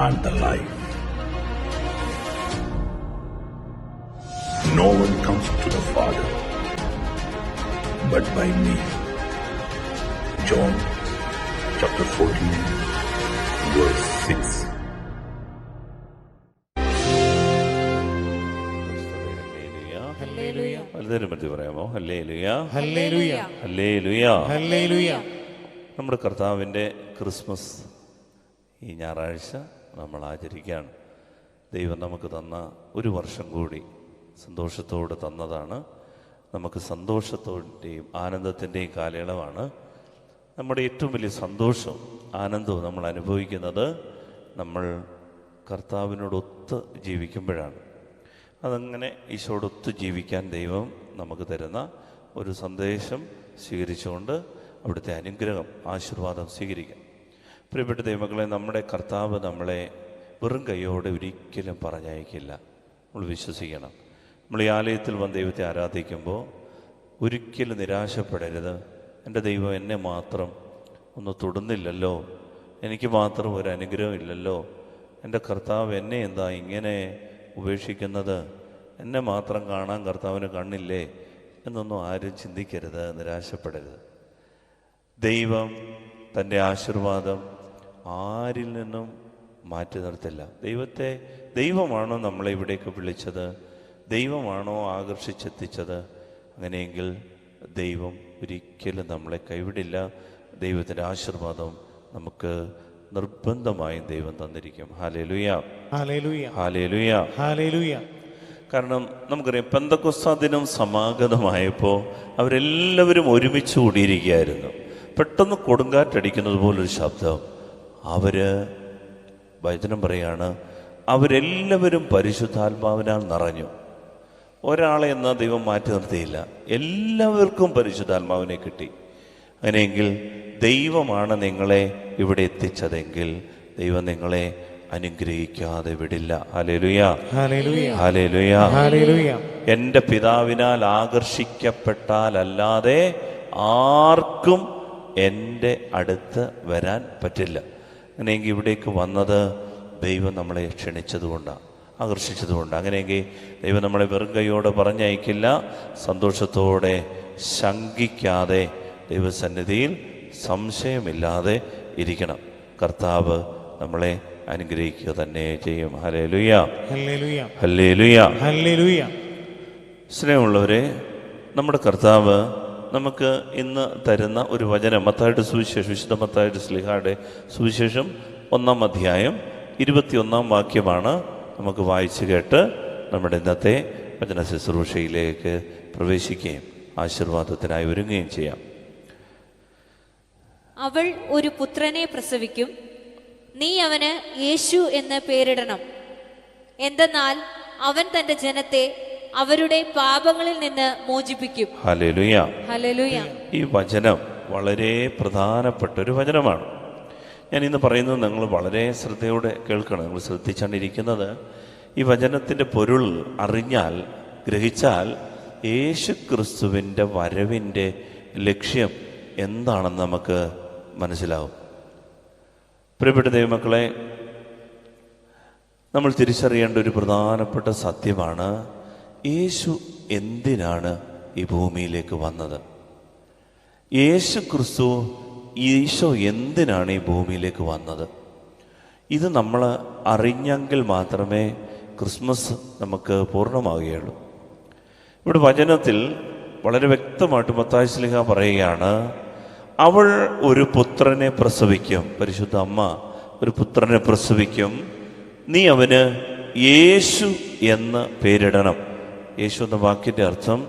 and the life. No one comes to the Father but by me. John chapter 14, verse 6. പറയാമോ? Hallelujah, hallelujah, hallelujah, hallelujah. നമ്മുടെ കർത്താവിൻ്റെ Christmas ഈ ഞായറാഴ്ച നമ്മൾ ആചരിക്കുകയാണ്. ദൈവം നമുക്ക് തന്ന ഒരു വർഷം കൂടി സന്തോഷത്തോടെ തന്നതാണ്. നമുക്ക് സന്തോഷത്തോടെയും ആനന്ദത്തിൻ്റെയും കാലയളവാണ്. നമ്മുടെ ഏറ്റവും വലിയ സന്തോഷവും ആനന്ദവും നമ്മൾ അനുഭവിക്കുന്നത് നമ്മൾ കർത്താവിനോടൊത്ത് ജീവിക്കുമ്പോഴാണ്. അതങ്ങനെ ഈശോടൊത്ത് ജീവിക്കാൻ ദൈവം നമുക്ക് തരുന്ന ഒരു സന്ദേശം സ്വീകരിച്ചുകൊണ്ട് അവിടുത്തെ അനുഗ്രഹം, ആശീർവാദം സ്വീകരിക്കാം. പ്രിയപ്പെട്ട ദൈവമക്കളെ, നമ്മുടെ കർത്താവ് നമ്മളെ വെറും കൈയോടെ ഒരിക്കലും പറഞ്ഞയക്കില്ല. നമ്മൾ വിശ്വസിക്കണം. നമ്മൾ ഈ ആലയത്തിൽ വന്ന് ദൈവത്തെ ആരാധിക്കുമ്പോൾ ഒരിക്കലും നിരാശപ്പെടരുത്. എൻ്റെ ദൈവം എന്നെ മാത്രം ഒന്ന് തൊടുന്നില്ലല്ലോ, എനിക്ക് മാത്രം ഒരു അനുഗ്രഹം ഇല്ലല്ലോ, എൻ്റെ കർത്താവ് എന്നെ എന്താ ഇങ്ങനെ ഉപേക്ഷിക്കുന്നത്, എന്നെ മാത്രം കാണാൻ കർത്താവിന് കണ്ണില്ലേ എന്നൊന്നും ആരും ചിന്തിക്കരുത്, നിരാശപ്പെടരുത്. ദൈവം തൻ്റെ ആശീർവാദം ആരിൽ നിന്നും മാറ്റി നിർത്തില്ല. ദൈവമാണോ നമ്മളെ ഇവിടേക്ക് വിളിച്ചത്, ദൈവമാണോ ആകർഷിച്ചെത്തിച്ചത്? അങ്ങനെയെങ്കിൽ ദൈവം ഒരിക്കലും നമ്മളെ കൈവിടില്ല. ദൈവത്തിൻ്റെ ആശീർവാദം നമുക്ക് നിർബന്ധമായും ദൈവം തന്നിരിക്കും. Hallelujah, hallelujah, hallelujah, hallelujah. കാരണം നമുക്കറിയാം, പെന്തക്കോസ്താ ദിനം സമാഗതമായപ്പോൾ അവരെല്ലാവരും ഒരുമിച്ച് കൂടിയിരിക്കുകയായിരുന്നു. പെട്ടെന്ന് കൊടുങ്കാറ്റടിക്കുന്നത് പോലൊരു ശബ്ദം. വചനം പറയാണ്, അവരെല്ലാവരും പരിശുദ്ധാത്മാവിനാൽ നിറഞ്ഞു. ഒരാളെ എന്നാൽ ദൈവം മാറ്റി നിർത്തിയില്ല, എല്ലാവർക്കും പരിശുദ്ധാത്മാവിനെ കിട്ടി. അങ്ങനെയെങ്കിൽ ദൈവമാണ് നിങ്ങളെ ഇവിടെ എത്തിച്ചതെങ്കിൽ ദൈവം നിങ്ങളെ അനുഗ്രഹിക്കാതെ വിടില്ല. Hallelujah, hallelujah, hallelujah, hallelujah. എൻ്റെ പിതാവിനാൽ ആകർഷിക്കപ്പെട്ടാലല്ലാതെ ആർക്കും എൻ്റെ അടുത്ത് വരാൻ പറ്റില്ല. അങ്ങനെയെങ്കിൽ ഇവിടേക്ക് വന്നത് ദൈവം നമ്മളെ ക്ഷണിച്ചതുകൊണ്ടാണ്, ആകർഷിച്ചതുകൊണ്ട്. അങ്ങനെയെങ്കിൽ ദൈവം നമ്മളെ വെറും കൈയോടെ പറഞ്ഞയക്കില്ല. സന്തോഷത്തോടെ, ശങ്കിക്കാതെ ദൈവസന്നിധിയിൽ സംശയമില്ലാതെ ഇരിക്കണം. കർത്താവ് നമ്മളെ അനുഗ്രഹിക്കുക തന്നെ ചെയ്യും. Hallelujah, hallelujah, hallelujah, hallelujah. സ്നേഹമുള്ളവരെ, നമ്മുടെ കർത്താവ് നമുക്ക് ഇന്ന് തരുന്ന ഒരു വചനം മത്തായിയുടെ സുവിശേഷം, വിശുദ്ധ മത്തായിയുടെ ശ്ലീഹായുടെ സുവിശേഷം 1-ാം അധ്യായം 21-ാം വാക്യമാണ്. നമുക്ക് വായിച്ചു കേട്ട് നമ്മുടെ ഇന്നത്തെ വചന ശുശ്രൂഷയിലേക്ക് പ്രവേശിക്കുകയും ആശീർവാദത്തിനായി ഒരുങ്ങുകയും ചെയ്യാം. അവൾ ഒരു പുത്രനെ പ്രസവിക്കും, നീ അവന് യേശു എന്ന് പേരിടണം. എന്തെന്നാൽ അവൻ തന്റെ ജനത്തെ അവരുടെ പാപങ്ങളിൽ നിന്ന് മോചിപ്പിക്കും. Hallelujah, hallelujah. ഈ വചനം വളരെ പ്രധാനപ്പെട്ട ഒരു വചനമാണ്. ഞാൻ ഇന്ന് പറയുന്നത് നിങ്ങൾ വളരെ ശ്രദ്ധയോടെ കേൾക്കണം. നിങ്ങൾ ശ്രദ്ധിച്ചാണ്ടിരിക്കുന്നത് ഈ വചനത്തിൻ്റെ പൊരുൾ അറിഞ്ഞാൽ, ഗ്രഹിച്ചാൽ യേശു ക്രിസ്തുവിൻ്റെ വരവിൻ്റെ ലക്ഷ്യം എന്താണെന്ന് നമുക്ക് മനസ്സിലാവും. പ്രിയപ്പെട്ട ദൈവമക്കളെ, നമ്മൾ തിരിച്ചറിയേണ്ട ഒരു പ്രധാനപ്പെട്ട സത്യമാണ്, യേശു എന്തിനാണ് ഈ ഭൂമിയിലേക്ക് വന്നത്? ഈശോ എന്തിനാണ് ഈ ഭൂമിയിലേക്ക് വന്നത്? ഇത് നമ്മൾ അറിഞ്ഞെങ്കിൽ മാത്രമേ ക്രിസ്മസ് നമുക്ക് പൂർണ്ണമാവുകയുള്ളൂ. ഇവിടെ വചനത്തിൽ വളരെ വ്യക്തമായിട്ട് മത്തായി ശ്ലീഹ പറയുകയാണ്, അവൾ ഒരു പുത്രനെ പ്രസവിക്കും. പരിശുദ്ധ അമ്മ ഒരു പുത്രനെ പ്രസവിക്കും, നീ അവന് യേശു എന്ന് പേരിടണം. യേശു എന്ന വാക്കിൻ്റെ അർത്ഥം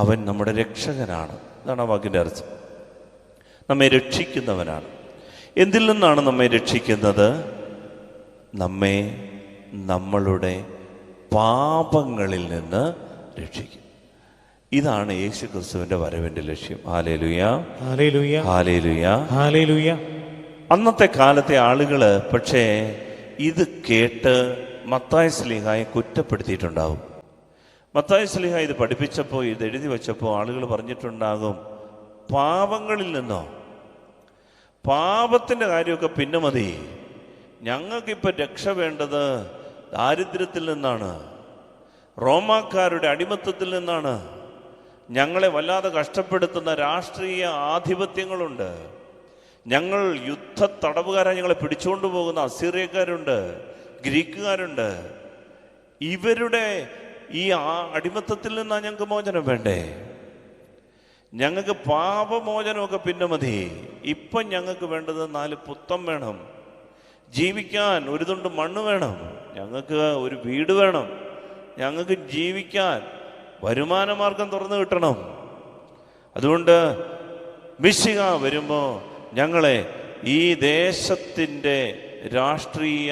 അവൻ നമ്മുടെ രക്ഷകനാണ്. ഇതാണ് ആ വാക്കിൻ്റെ അർത്ഥം. നമ്മെ രക്ഷിക്കുന്നവനാണ്. എന്തിൽ നിന്നാണ് നമ്മെ രക്ഷിക്കുന്നത്? നമ്മെ നമ്മളുടെ പാപങ്ങളിൽ നിന്ന് രക്ഷിക്കും. ഇതാണ് യേശു ക്രിസ്തുവിന്റെ വരവിന്റെ ലക്ഷ്യം. Hallelujah, hallelujah, hallelujah, hallelujah. അന്നത്തെ കാലത്തെ ആളുകള് പക്ഷേ ഇത് കേട്ട് മത്തായി ശ്ലീഹായെ കുറ്റപ്പെടുത്തിയിട്ടുണ്ടാവും. മത്തായി ശ്ലീഹ ഇത് പഠിപ്പിച്ചപ്പോൾ, ഇത് എഴുതി വച്ചപ്പോൾ ആളുകൾ പറഞ്ഞിട്ടുണ്ടാകും, പാപങ്ങളിൽ നിന്നോ, പാപത്തിൻ്റെ കാര്യമൊക്കെ പിന്നെ മതി, ഞങ്ങൾക്കിപ്പോൾ രക്ഷ വേണ്ടത് ദാരിദ്ര്യത്തിൽ നിന്നാണ്, റോമാക്കാരുടെ അടിമത്തത്തിൽ നിന്നാണ്. ഞങ്ങളെ വല്ലാതെ കഷ്ടപ്പെടുത്തുന്ന രാഷ്ട്രീയ ആധിപത്യങ്ങളുണ്ട്. ഞങ്ങൾ യുദ്ധ തടവുകാരായി ഞങ്ങളെ പിടിച്ചുകൊണ്ടു പോകുന്ന അസീറിയക്കാരുണ്ട്, ഗ്രീക്കുകാരുണ്ട്. ഇവരുടെ ഈ അടിമത്തത്തിൽ നിന്നാണ് ഞങ്ങൾക്ക് മോചനം വേണ്ടേ. ഞങ്ങൾക്ക് പാപമോചനമൊക്കെ പിന്നെ മതി. ഇപ്പം ഞങ്ങൾക്ക് വേണ്ടത് 4 പുത്തം വേണം, ജീവിക്കാൻ ഒരു തുണ്ട് മണ്ണ് വേണം, ഞങ്ങൾക്ക് ഒരു വീട് വേണം, ഞങ്ങൾക്ക് ജീവിക്കാൻ വരുമാനമാർഗം തുറന്നു കിട്ടണം. അതുകൊണ്ട് മിശിഹ വരുമ്പോൾ ഞങ്ങളെ ഈ ദേശത്തിൻ്റെ രാഷ്ട്രീയ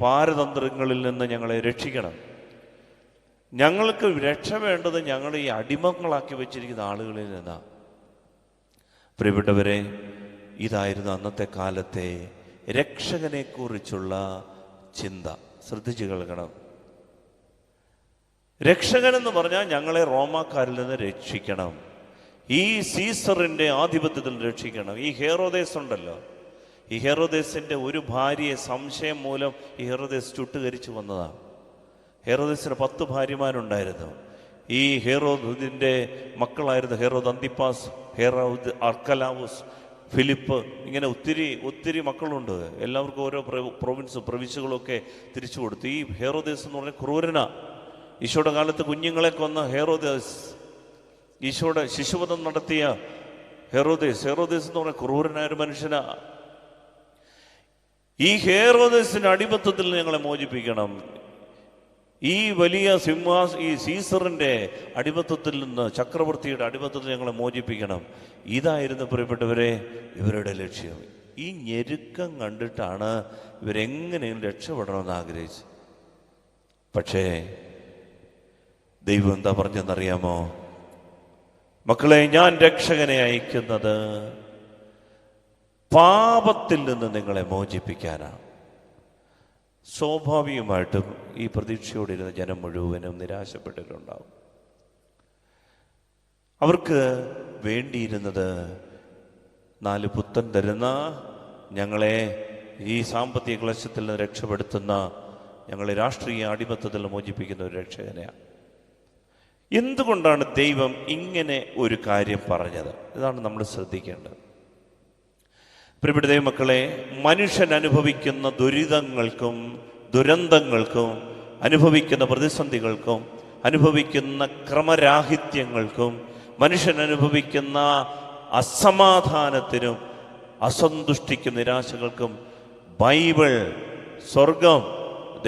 പാരതന്ത്രങ്ങളിൽ നിന്ന് ഞങ്ങളെ രക്ഷിക്കണം. ഞങ്ങൾക്ക് രക്ഷ വേണ്ടത് ഞങ്ങൾ ഈ അടിമകളാക്കി വെച്ചിരിക്കുന്ന ആളുകളിൽ നിന്നാണ്. പ്രിയപ്പെട്ടവരെ, ഇതായിരുന്നു അന്നത്തെ കാലത്തെ രക്ഷകനെക്കുറിച്ചുള്ള ചിന്ത. ശ്രദ്ധിച്ചു കേൾക്കണം. രക്ഷകൻ എന്ന് പറഞ്ഞാൽ ഞങ്ങളെ റോമാക്കാരിൽ നിന്ന് രക്ഷിക്കണം, ഈ സീസറിൻ്റെ ആധിപത്യത്തിൽ രക്ഷിക്കണം. ഈ ഹെറോദേസ് ഉണ്ടല്ലോ, ഈ ഹെറോദേസിൻ്റെ ഒരു ഭാര്യയെ സംശയം മൂലം ഈ ഹെറോദേസ് ചുട്ടുകരിച്ചു വന്നതാണ്. ഹെറോദേസിന് 10 ഭാര്യമാരുണ്ടായിരുന്നു. ഈ ഹെറോദിൻ്റെ മക്കളായിരുന്നു ഹെറോദ് അന്തിപ്പാസ്, ഹെറോദ് അർക്കലാവുസ്, ഫിലിപ്പ്, ഇങ്ങനെ ഒത്തിരി മക്കളുണ്ട്. എല്ലാവർക്കും ഓരോ പ്രവിശ്യകളൊക്കെ തിരിച്ചു കൊടുത്തു. ഈ ഹെറോദേസ് എന്ന് പറഞ്ഞാൽ ക്രൂരന. ഈശോയുടെ കാലത്ത് കുഞ്ഞുങ്ങളെ കൊന്ന ഹെറോദേസ്, ഈശോയുടെ ശിശുവധം നടത്തിയ ഹെറോദേസ് എന്ന് പറഞ്ഞാൽ ക്രൂരനായ ഒരു മനുഷ്യനാ. ഈ ഹെറോദേസിന്റെ അടിമത്തത്തിൽ ഞങ്ങളെ മോചിപ്പിക്കണം. ഈ വലിയ ഈ സീസറിന്റെ അടിമത്തത്തിൽ നിന്ന്, ചക്രവർത്തിയുടെ അടിമത്തത്തിൽ ഞങ്ങളെ മോചിപ്പിക്കണം. ഇതായിരുന്നു പ്രിയപ്പെട്ടവരെ ഇവരുടെ ലക്ഷ്യം. ഈ ഞെരുക്കം കണ്ടിട്ടാണ് ഇവരെങ്ങനെയും രക്ഷപ്പെടണമെന്ന് ആഗ്രഹിച്ചത്. പക്ഷേ ദൈവം എന്താ പറഞ്ഞെന്നറിയാമോ? മക്കളെ, ഞാൻ രക്ഷകനെ അയക്കുന്നത് പാപത്തിൽ നിന്ന് നിങ്ങളെ മോചിപ്പിക്കാനാണ്. സ്വാഭാവികമായിട്ടും ഈ പ്രതീക്ഷയോടിരുന്ന ജനം മുഴുവനും നിരാശപ്പെട്ടിട്ടുണ്ടാവും. അവർക്ക് വേണ്ടിയിരുന്നത് 4 പുത്തൻ തരുന്ന, ഞങ്ങളെ ഈ സാമ്പത്തിക ക്ലേശത്തിൽ നിന്ന് രക്ഷപ്പെടുത്തുന്ന, ഞങ്ങളെ രാഷ്ട്രീയ അടിമത്തത്തിൽ മോചിപ്പിക്കുന്ന ഒരു രക്ഷകനെയാണ്. എന്തുകൊണ്ടാണ് ദൈവം ഇങ്ങനെ ഒരു കാര്യം പറഞ്ഞത്? ഇതാണ് നമ്മൾ ശ്രദ്ധിക്കേണ്ടത്. പ്രിയപ്പെട്ട ദൈവമക്കളെ, മനുഷ്യൻ അനുഭവിക്കുന്ന ദുരിതങ്ങൾക്കും ദുരന്തങ്ങൾക്കും, അനുഭവിക്കുന്ന പ്രതിസന്ധികൾക്കും, അനുഭവിക്കുന്ന ക്രമരാഹിത്യങ്ങൾക്കും, മനുഷ്യൻ അനുഭവിക്കുന്ന അസമാധാനത്തിനും അസന്തുഷ്ടിക്കും നിരാശകൾക്കും ബൈബിൾ, സ്വർഗം,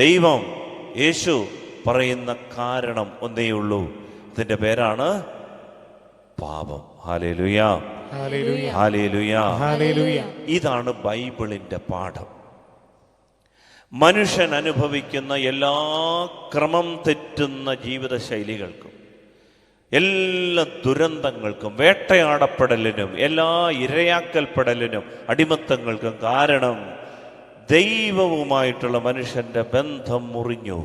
ദൈവം, യേശു പറയുന്ന കാരണം ഒന്നേ ഉള്ളൂ. അതിൻ്റെ പേരാണ് പാപം. Hallelujah, hallelujah, hallelujah. ഇതാണ് ബൈബിളിന്റെ പാഠം. മനുഷ്യൻ അനുഭവിക്കുന്ന എല്ലാ ക്രമം തെറ്റുന്ന ജീവിതശൈലികൾക്കും, എല്ലാ ദുരന്തങ്ങൾക്കും, വേട്ടയാടപ്പെടലിനും, എല്ലാ ഇരയാക്കൽപ്പെടലിനും, അടിമത്തങ്ങൾക്കും കാരണം ദൈവവുമായിട്ടുള്ള മനുഷ്യന്റെ ബന്ധം മുറിഞ്ഞു.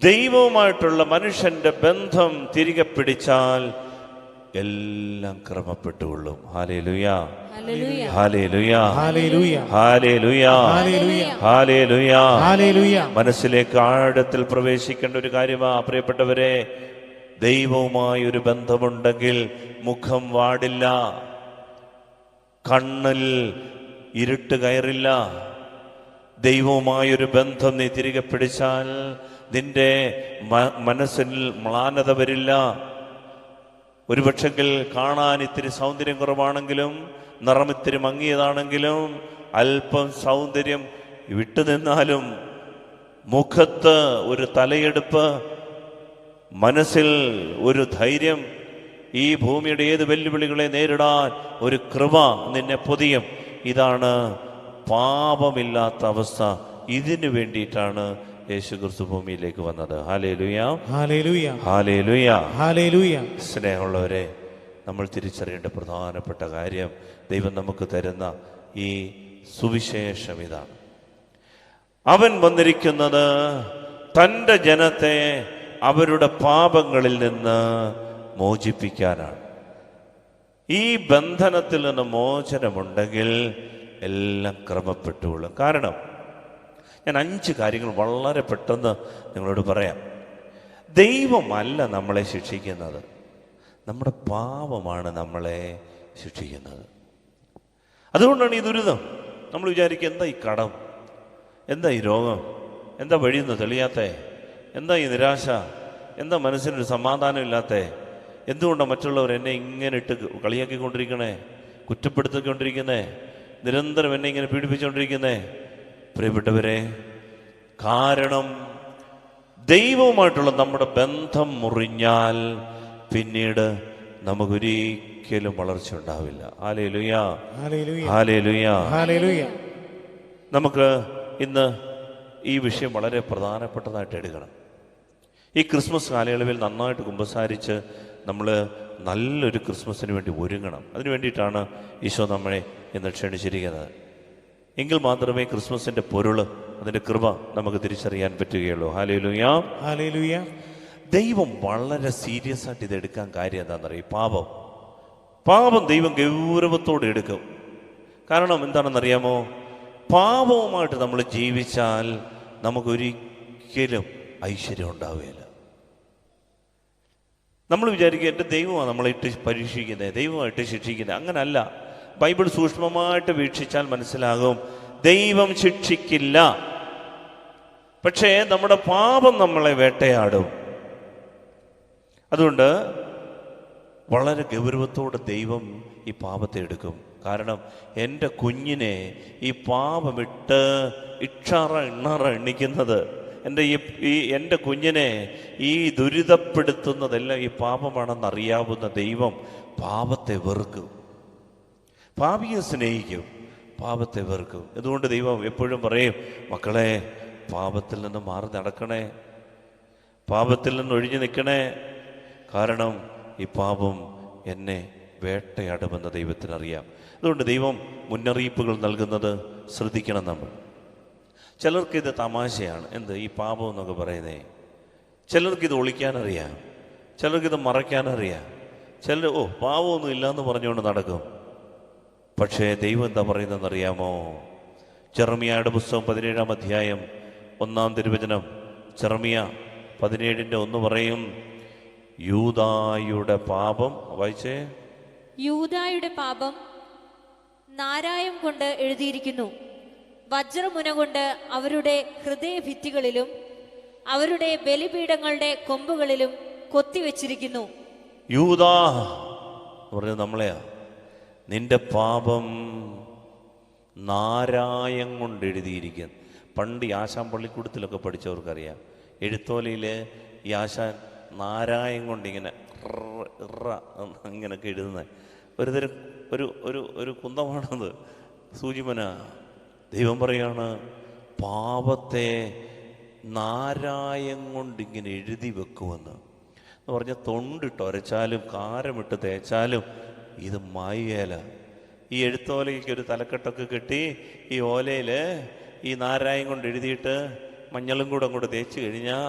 ദൈവവുമായിട്ടുള്ള മനുഷ്യന്റെ ബന്ധം തിരികെ പിടിച്ചാൽ എല്ലാം ക്രമപ്പെട്ടുകൊള്ളും. Hallelujah, hallelujah, hallelujah, hallelujah, hallelujah, hallelujah. മനസ്സിലേക്ക് ആഴത്തിൽ പ്രവേശിക്കേണ്ട ഒരു കാര്യമാ പ്രിയപ്പെട്ടവരെ. ദൈവവുമായി ഒരു ബന്ധമുണ്ടെങ്കിൽ മുഖം വാടില്ല, കണ്ണിൽ ഇരുട്ട് കയറില്ല. ദൈവവുമായൊരു ബന്ധം നീ തിരികെ പിടിച്ചാൽ നിന്റെ മനസ്സിൽ മ്ലാനത വരില്ല. ഒരുപക്ഷെങ്കിൽ കാണാൻ ഇത്തിരി സൗന്ദര്യം കുറവാണെങ്കിലും, നിറം ഇത്തിരി മങ്ങിയതാണെങ്കിലും, അല്പം സൗന്ദര്യം വിട്ടുനിന്നാലും മുഖത്ത് ഒരു തലയെടുപ്പ്, മനസ്സിൽ ഒരു ധൈര്യം, ഈ ഭൂമിയുടെ ഏത് വെല്ലുവിളികളെ നേരിടാൻ ഒരു കൃപ നിന്നെ പൊതിയും. ഇതാണ് പാപമില്ലാത്ത അവസ്ഥ. ഇതിനു വേണ്ടിയിട്ടാണ് യേശുക്രിസ്തു ഭൂമിയിലേക്ക് വന്നത്. Hallelujah, hallelujah, hallelujah, hallelujah. സ്നേഹമുള്ളവരെ, നമ്മൾ തിരിച്ചറിയേണ്ട പ്രധാനപ്പെട്ട കാര്യം, ദൈവം നമുക്ക് തരുന്ന ഈ സുവിശേഷം ഇതാണ്. അവൻ വന്നിരിക്കുന്നത് തൻ്റെ ജനത്തെ അവരുടെ പാപങ്ങളിൽ നിന്ന് മോചിപ്പിക്കാനാണ്. ഈ ബന്ധനത്തിൽ നിന്ന് മോചനമുണ്ടെങ്കിൽ എല്ലാം ക്രമപ്പെട്ടുകൊള്ളും. കാരണം ഞാൻ 5 കാര്യങ്ങൾ വളരെ പെട്ടെന്ന് നിങ്ങളോട് പറയാം. ദൈവമല്ല നമ്മളെ ശിക്ഷിക്കുന്നത്, നമ്മുടെ പാപമാണ് നമ്മളെ ശിക്ഷിക്കുന്നത്. അതുകൊണ്ടാണ് ഈ ദുരിതം. നമ്മൾ വിചാരിക്കുക, എന്താ ഈ കടം, എന്താ ഈ രോഗം, എന്താ വഴിയൊന്നും തെളിയാത്തേ, എന്താ ഈ നിരാശ, എന്താ മനസ്സിനൊരു സമാധാനം ഇല്ലാത്തേ, എന്തുകൊണ്ടാണ് മറ്റുള്ളവർ എന്നെ ഇങ്ങനെ ഇട്ട് കളിയാക്കിക്കൊണ്ടിരിക്കണേ, കുറ്റപ്പെടുത്തിക്കൊണ്ടിരിക്കുന്നേ, നിരന്തരം എന്നെ ഇങ്ങനെ പീഡിപ്പിച്ചുകൊണ്ടിരിക്കുന്നേ? പ്രിയപ്പെട്ടവരെ, കാരണം ദൈവവുമായിട്ടുള്ള നമ്മുടെ ബന്ധം മുറിഞ്ഞാൽ പിന്നീട് നമുക്കൊരിക്കലും വളർച്ച ഉണ്ടാവില്ല. Hallelujah, hallelujah, hallelujah. നമുക്ക് ഇന്ന് ഈ വിഷയം വളരെ പ്രധാനപ്പെട്ടതായിട്ട് എടുക്കണം. ഈ ക്രിസ്മസ് കാലയളവിൽ നന്നായിട്ട് കുമ്പസാരിച്ച് നമ്മൾ നല്ലൊരു ക്രിസ്മസിന് വേണ്ടി ഒരുങ്ങണം. അതിനു വേണ്ടിയിട്ടാണ് ഈശോ നമ്മളെ ഇന്ന് ക്ഷണിച്ചിരിക്കുന്നത്. എങ്കിൽ മാത്രമേ ക്രിസ്മസിൻ്റെ പൊരുൾ, അതിൻ്റെ കൃപ നമുക്ക് തിരിച്ചറിയാൻ പറ്റുകയുള്ളൂ. Hallelujah, hallelujah. ദൈവം വളരെ സീരിയസ് ആയിട്ട് ഇതെടുക്കാൻ കാര്യം എന്താണെന്നറിയാം? പാപം ദൈവം ഗൗരവത്തോടെ എടുക്കും. കാരണം എന്താണെന്നറിയാമോ? പാപവുമായിട്ട് നമ്മൾ ജീവിച്ചാൽ നമുക്കൊരിക്കലും ഐശ്വര്യം ഉണ്ടാവുകയില്ല. നമ്മൾ വിചാരിക്കുക എൻ്റെ ദൈവമാണ് നമ്മളെ പരീക്ഷിക്കുന്നത്, ദൈവമായിട്ട് ശിക്ഷിക്കുന്നത്. അങ്ങനല്ല. ബൈബിൾ സൂക്ഷ്മമായിട്ട് വീക്ഷിച്ചാൽ മനസ്സിലാകും, ദൈവം ശിക്ഷിക്കില്ല. പക്ഷേ നമ്മുടെ പാപം നമ്മളെ വേട്ടയാടും. അതുകൊണ്ട് വളരെ ഗൗരവത്തോടെ ദൈവം ഈ പാപത്തെ എടുക്കും. കാരണം എൻ്റെ കുഞ്ഞിനെ ഈ പാപമിട്ട് ഇണ്ണറ എണ്ണിക്കുന്നത്, എൻ്റെ കുഞ്ഞിനെ ഈ ദുരിതപ്പെടുത്തുന്നതെല്ലാം ഈ പാപമാണെന്നറിയാവുന്ന ദൈവം പാപത്തെ വെറുക്കും. പാപിയെ സ്നേഹിക്കും, പാപത്തെ വെറുക്കും. അതുകൊണ്ട് ദൈവം എപ്പോഴും പറയും, മക്കളെ പാപത്തിൽ നിന്ന് മാറി നടക്കണേ, പാപത്തിൽ നിന്ന് ഒഴിഞ്ഞു നിൽക്കണേ. കാരണം ഈ പാപം എന്നെ വേട്ടയാടുമെന്ന് ദൈവത്തിനറിയാം. അതുകൊണ്ട് ദൈവം മുന്നറിയിപ്പുകൾ നൽകുന്നത് ശ്രദ്ധിക്കണം നമ്മൾ. ചിലർക്കിത് തമാശയാണ്, എന്ത് ഈ പാപം എന്നൊക്കെ പറയുന്നേ. ചിലർക്കിത് ഒളിക്കാനറിയാം, ചിലർക്കിത് മറയ്ക്കാനറിയാം. ചിലർ പാപമൊന്നും ഇല്ലയെന്ന് പറഞ്ഞുകൊണ്ട് നടക്കും. പക്ഷേ ദൈവം എന്താ പറയുന്നതെന്നറിയാമോ? ജെറമിയായുടെ പുസ്തകം 17-ാം അധ്യായം 1-ാം തിരുവചനം. ജെറമിയ 17:1 പറയും, യൂദായുടെ പാപം, വായിച്ചേ, യൂദായുടെ പാപം നാരായം കൊണ്ട് എഴുതിയിരിക്കുന്നു, വജ്രമുന കൊണ്ട് അവരുടെ ഹൃദയഭിത്തികളിലും അവരുടെ ബലിപീഠങ്ങളുടെ കൊമ്പുകളിലും കൊത്തിവെച്ചിരിക്കുന്നു. യൂദാ പറഞ്ഞത് നമ്മളെയാ. നിന്റെ പാപം നാരായം കൊണ്ട് എഴുതിയിരിക്കുന്നു. പണ്ട് ഈ ആശാൻ പള്ളിക്കൂടത്തിലൊക്കെ പഠിച്ചവർക്കറിയാം, എഴുത്തോലയിൽ ഈ ആശാൻ നാരായം കൊണ്ട് ഇങ്ങനെ ഇങ്ങനെയൊക്കെ എഴുതുന്നത്. ഒരു തരം ഒരു കുന്തമാണത്, സൂചിമന. ദൈവം പറയാണ്, പാപത്തെ നാരായം കൊണ്ടിങ്ങനെ എഴുതി വെക്കുമെന്ന്. എന്ന് പറഞ്ഞാൽ തൊണ്ടിട്ട് ഒരച്ചാലും കാരമിട്ട് തേച്ചാലും ഇത് മായുകയില്ല. ഈ എഴുത്തോലയ്ക്ക് ഒരു തലക്കെട്ടൊക്കെ കെട്ടി ഈ ഓലയിൽ ഈ നാരായം കൊണ്ട് എഴുതിയിട്ട് മഞ്ഞളും കൂടെ അങ്ങോട്ട് തേച്ച് കഴിഞ്ഞാൽ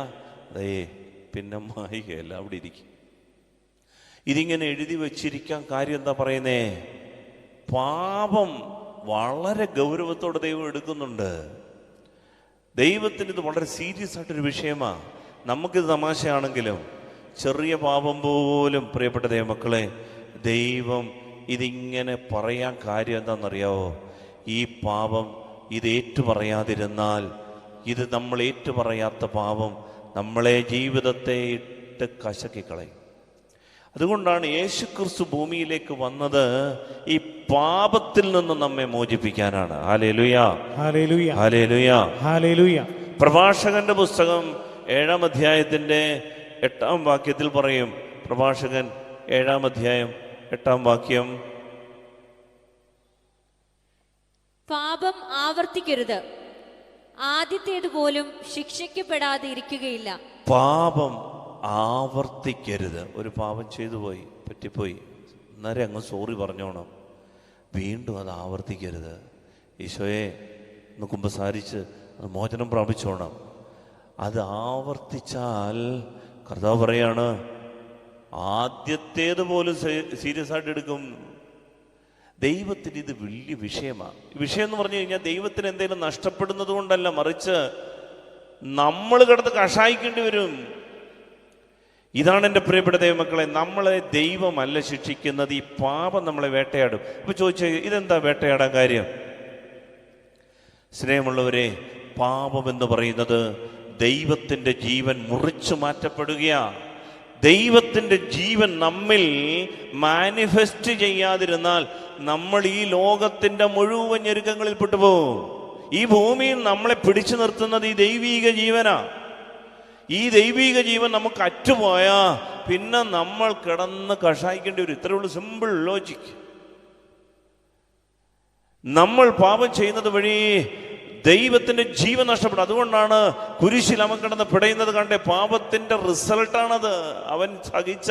അതേ പിന്നെ മായുകയില്ല, അവിടെ ഇരിക്കും. ഇതിങ്ങനെ എഴുതി വച്ചിരിക്കാൻ കാര്യം എന്താ പറയുന്നേ? പാപം വളരെ ഗൗരവത്തോടെ ദൈവം എടുക്കുന്നുണ്ട്. ദൈവത്തിന് ഇത് വളരെ സീരിയസ് ആയിട്ടൊരു വിഷയമാണ്. നമുക്കിത് തമാശയാണെങ്കിലും ചെറിയ പാപം പോലും, പ്രിയപ്പെട്ട ദൈവമക്കളെ, ദൈവം ഇതിങ്ങനെ പറയാൻ കാര്യം എന്താണെന്നറിയാവോ? ഈ പാപം ഇത് ഏറ്റുപറയാതിരുന്നാൽ, ഇത് നമ്മൾ ഏറ്റുപറയാത്ത പാപം നമ്മളെ ജീവിതത്തെ ഇട്ട് കശക്കിക്കളയും. അതുകൊണ്ടാണ് യേശുക്രിസ്തു ഭൂമിയിലേക്ക് വന്നത്, ഈ പാപത്തിൽ നിന്ന് നമ്മെ മോചിപ്പിക്കാനാണ്. Hallelujah, hallelujah, hallelujah, hallelujah. പ്രഭാഷകന്റെ പുസ്തകം 7-ാം അധ്യായത്തിന്റെ 8-ാം വാക്യത്തിൽ പറയും, പ്രഭാഷകൻ 7-ാം അധ്യായം 8-ാം വാക്യം, പാപം ആവർത്തിക്കരുത്, ആദ്യത്തേതുപോലും ശിക്ഷിക്കപ്പെടാതെ ഇരിക്കുകയില്ല. പാപം ആവർത്തിക്കരുത്. ഒരു പാപം ചെയ്തു പോയി, പറ്റിപ്പോയി, അന്നേരം അങ്ങ് സോറി പറഞ്ഞോണം. വീണ്ടും അത് ആവർത്തിക്കരുത്. ഈശോയെ ഒന്ന് കുമ്പസാരിച്ച് മോചനം പ്രാപിച്ചോണം. അത് ആവർത്തിച്ചാൽ കർത്താവ് പറയാണ്, ആദ്യത്തേത് പോലും സീരിയസ് ആയിട്ട് എടുക്കും. ദൈവത്തിന് ഇത് വലിയ വിഷയമാണ്. വിഷയം എന്ന് പറഞ്ഞു കഴിഞ്ഞാൽ ദൈവത്തിന് എന്തെങ്കിലും നഷ്ടപ്പെടുന്നത് കൊണ്ടല്ല, മറിച്ച് നമ്മൾ കിടന്ന് കഷായിക്കേണ്ടി വരും. ഇതാണ് എൻ്റെ പ്രിയപ്പെട്ട ദൈവമക്കളെ, നമ്മളെ ദൈവമല്ല ശിക്ഷിക്കുന്നത്, ഈ പാപം നമ്മളെ വേട്ടയാടും. ഇപ്പൊ ചോദിച്ചു, ഇതെന്താ വേട്ടയാടാൻ കാര്യം? സ്നേഹമുള്ളവരെ, പാപം എന്ന് പറയുന്നത് ദൈവത്തിൻ്റെ ജീവൻ മുറിച്ചു മാറ്റപ്പെടുകയാണ്. ദൈവത്തിൻ്റെ ജീവൻ നമ്മിൽ മാനിഫെസ്റ്റ് ചെയ്യാതിരുന്നാൽ നമ്മൾ ഈ ലോകത്തിൻ്റെ മുഴുവൻ ഞെരുക്കങ്ങളിൽ പെട്ടുപോകും. ഈ ഭൂമിയിൽ നമ്മളെ പിടിച്ചു നിർത്തുന്നത് ഈ ദൈവീക ജീവനാ. ഈ ദൈവീക ജീവൻ നമുക്ക് അറ്റുപോയാ പിന്നെ നമ്മൾ കിടന്ന് കഷായിക്കേണ്ടി വരും. ഇത്രയേ ഉള്ളൂ, സിമ്പിൾ ലോജിക്. നമ്മൾ പാപം ചെയ്യുന്നത് വഴി ദൈവത്തിന്റെ ജീവൻ നഷ്ടപ്പെടും. അതുകൊണ്ടാണ് കുരിശിൽ അവൻ കിടന്ന് പിടയുന്നത് കണ്ടേ, പാപത്തിന്റെ റിസൾട്ടാണത്. അവൻ സഹിച്ച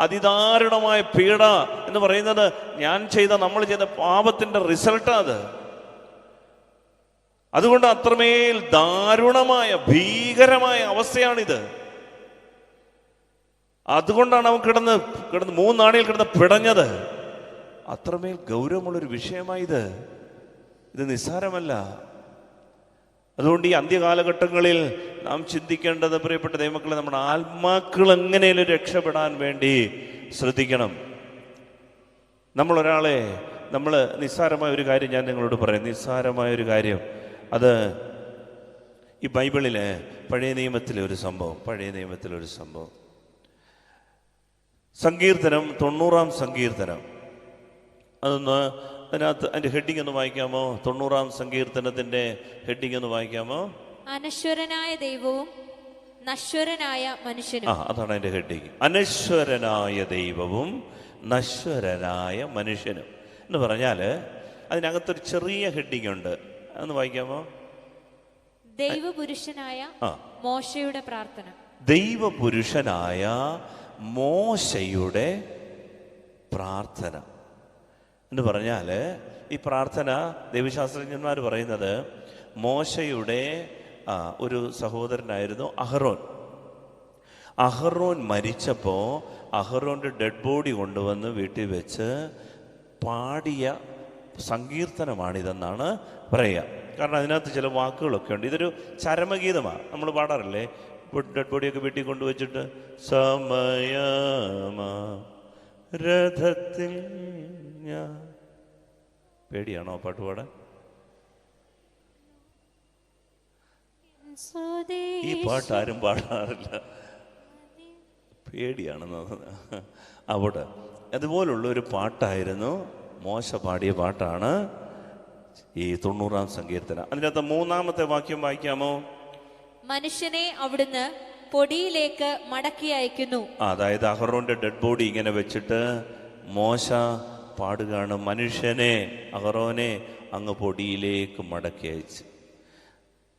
അതിദാരുണമായ പീഡ എന്ന് പറയുന്നത് നമ്മൾ ചെയ്ത പാപത്തിന്റെ റിസൾട്ടാണ്. അതുകൊണ്ട് അത്രമേൽ ദാരുണമായ ഭീകരമായ അവസ്ഥയാണിത്. അതുകൊണ്ടാണ് അവൻ കിടന്ന് 3 നാഴിയിൽ കിടന്ന് പിടഞ്ഞത്. അത്രമേൽ ഗൗരവമുള്ളൊരു വിഷയമായത്. ഇത് നിസ്സാരമല്ല. അതുകൊണ്ട് ഈ അന്ത്യകാലഘട്ടങ്ങളിൽ നാം ചിന്തിക്കേണ്ടത്, പ്രിയപ്പെട്ട ദൈവമക്കളെ, നമ്മുടെ ആത്മാക്കൾ എങ്ങനെയും രക്ഷപ്പെടാൻ വേണ്ടി ശ്രദ്ധിക്കണം. നമ്മൾ നിസ്സാരമായ ഒരു കാര്യം ഞാൻ നിങ്ങളോട് പറയാം. നിസ്സാരമായ ഒരു കാര്യം, അത് ഈ ബൈബിളിലെ പഴയ നിയമത്തിലെ ഒരു സംഭവം. സങ്കീർത്തനം 90-ാം സങ്കീർത്തനം. അതിൻ്റെ ഹെഡിങ് ഒന്ന് വായിക്കാമോ? 90-ാം സങ്കീർത്തനത്തിന്റെ ഹെഡിങ് ഒന്ന് വായിക്കാമോ? അനശ്വരനായ ദൈവവും നശ്വരനായ മനുഷ്യനും. അതാണ് അതിന്റെ ഹെഡിങ്. അനശ്വരനായ ദൈവവും നശ്വരനായ മനുഷ്യനും എന്ന് പറഞ്ഞാല് അതിനകത്തൊരു ചെറിയ ഹെഡിങ് ഉണ്ട്. അതൊന്ന് വായിക്കാമോ? ദൈവപുരുഷനായ മോശയുടെ പ്രാർത്ഥന. ദൈവപുരുഷനായ മോശയുടെ പ്രാർത്ഥന എന്ന് പറഞ്ഞാൽ, ഈ പ്രാർത്ഥന ദൈവശാസ്ത്രജ്ഞന്മാർ പറയുന്നത് മോശയുടെ ഒരു സഹോദരനായിരുന്നു അഹറോൻ മരിച്ചപ്പോൾ അഹറോന്റെ ഡെഡ് ബോഡി കൊണ്ടുവന്ന് വീട്ടിൽ വെച്ച് പാടിയ സങ്കീർത്തനമാണിതെന്നാണ് പറയുക. കാരണം അതിനകത്ത് ചില വാക്കുകളൊക്കെ ഉണ്ട്. ഇതൊരു ചരമഗീതമാണ്. നമ്മൾ പാടാറില്ലേ, ഡെഡ് ബോഡിയൊക്കെ വീട്ടിൽ കൊണ്ടുവച്ചിട്ട് സമയമാ രഥത്തിൽ ഞാൻ. പേടിയാണോ പാട്ട് പാടാൻ? ഈ പാട്ട് ആരും പാടാറില്ല, പേടിയാണെന്ന്. അവിടെ അതുപോലുള്ള ഒരു പാട്ടായിരുന്നു മോശ പാടിയ പാട്ടാണ് ഈ 90-ാം സങ്കീർത്തനം. അതിനകത്ത് 3-ാമത്തെ വാക്യം വായിക്കാമോ? മനുഷ്യനെ അവിടുന്ന് പൊടിയിലേക്ക് മടക്കി അയക്കുന്നു. അതായത് അഹറോന്റെ ഡെഡ് ബോഡി ഇങ്ങനെ വെച്ചിട്ട് മോശ പാടുകയാണ്, മനുഷ്യനെ, അഹറോനെ അങ്ങ് പൊടിയിലേക്ക് മടക്കി അയച്ച്.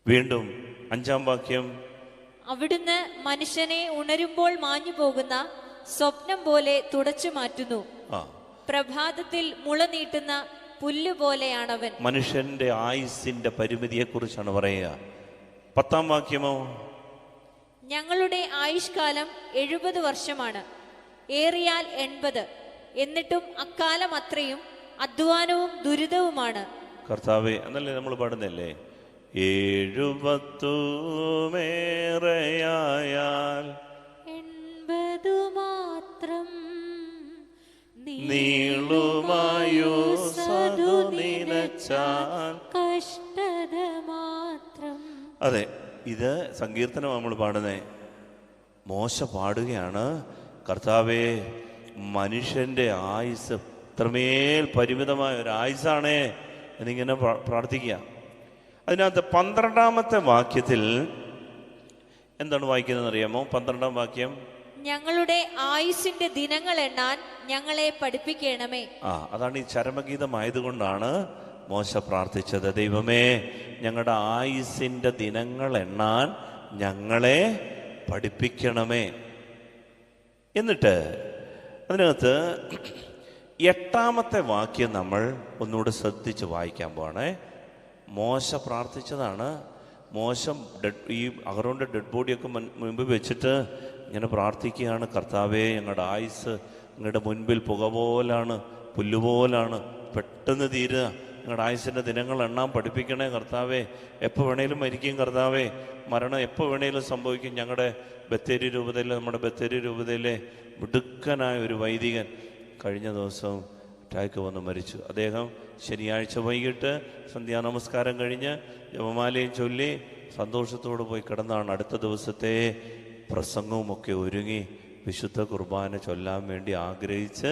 വീണ്ടും 5-ാം വാക്യം, അവിടുന്ന് മനുഷ്യനെ ഉണരുമ്പോൾ മാഞ്ഞു പോകുന്ന സ്വപ്നം പോലെ തുടച്ചു മാറ്റുന്നു. പ്രഭാതത്തിൽ മുള നീട്ടുന്ന പുല്ലുപോലെയാണവൻ. മനുഷ്യന്റെ ആയുസിന്റെ പരിമിതിയെ കുറിച്ചാണ് പറയുക. 10-ാം വാക്യമോ, ഞങ്ങളുടെ ആയുഷ്കാലം 70 വർഷമാണ്, ഏറിയാൽ 80, എന്നിട്ടും അക്കാലം അത്രയും അധ്വാനവും ദുരിതവുമാണ്. കർത്താവേ എന്നല്ലേ നമ്മൾ പാടുന്നല്ലേ, 70 മേറെയായാൽ 80 മാത്രം നീളുമായുസ്സതു നിനച്ചാൽ കഷ്ടത മാത്രം. അതെ, ഇത് സങ്കീർത്തനം നമ്മൾ പാടുന്നേ. മോശ പാടുകയാണ്, കർത്താവേ മനുഷ്യന്റെ ആയുസ് ഇത്രമേൽ പരിമിതമായ ഒരു ആയുസാണേ എന്നിങ്ങനെ പ്രാർത്ഥിക്കുക. അതിനകത്ത് 12-ാമത്തെ വാക്യത്തിൽ എന്താണ് വായിക്കുന്നത് അറിയാമോ? 12-ാം വാക്യം, ഞങ്ങളുടെ ആയുസിന്റെ ദിനങ്ങൾ എണ്ണാൻ ഞങ്ങളെ പഠിപ്പിക്കണമേ. അതാണ് ഈ ചരമഗീതമായതുകൊണ്ടാണ് മോശ പ്രാർത്ഥിച്ചത്, ദൈവമേ ഞങ്ങളുടെ ആയുസിന്റെ ദിനങ്ങൾ എണ്ണാൻ ഞങ്ങളെ പഠിപ്പിക്കണമേ. എന്നിട്ട് അതിനകത്ത് 8-ാമത്തെ വാക്യം നമ്മൾ ഒന്നുകൂടെ ശ്രദ്ധിച്ച് വായിക്കാൻ പോവാണേ. മോശ പ്രാർത്ഥിച്ചതാണ്. ഈ അഹറോന്റെ ഡെഡ് ബോഡിയൊക്കെ മുൻപ് വെച്ചിട്ട് ഇങ്ങനെ പ്രാർത്ഥിക്കുകയാണ്, കർത്താവേ ഞങ്ങളുടെ ആയുസ് നിങ്ങളുടെ മുൻപിൽ പുക പോലാണ്, പുല്ലുപോലാണ്, പെട്ടെന്ന് തീരുക. ഞങ്ങളുടെ ആയുസിൻ്റെ ദിനങ്ങൾ എണ്ണാൻ പഠിപ്പിക്കണേ കർത്താവേ. എപ്പോൾ വേണേലും മരിക്കും കർത്താവേ, മരണം എപ്പോൾ വേണേലും സംഭവിക്കും. ഞങ്ങളുടെ ബത്തേരി രൂപതയിലെ, നമ്മുടെ ബത്തേരി രൂപതയിലെ മിടുക്കനായ ഒരു വൈദികൻ കഴിഞ്ഞ ദിവസം അറ്റാക്ക് വന്ന് മരിച്ചു. അദ്ദേഹം ശനിയാഴ്ച വൈകിട്ട് സന്ധ്യാനമസ്കാരം കഴിഞ്ഞ് ജപമാലയും ചൊല്ലി സന്തോഷത്തോடு പോയി കിടന്നാണ്. അടുത്ത ദിവസത്തെ പ്രസംഗവുമൊക്കെ ഒരുങ്ങി വിശുദ്ധ കുർബാന ചൊല്ലാൻ വേണ്ടി ആഗ്രഹിച്ച്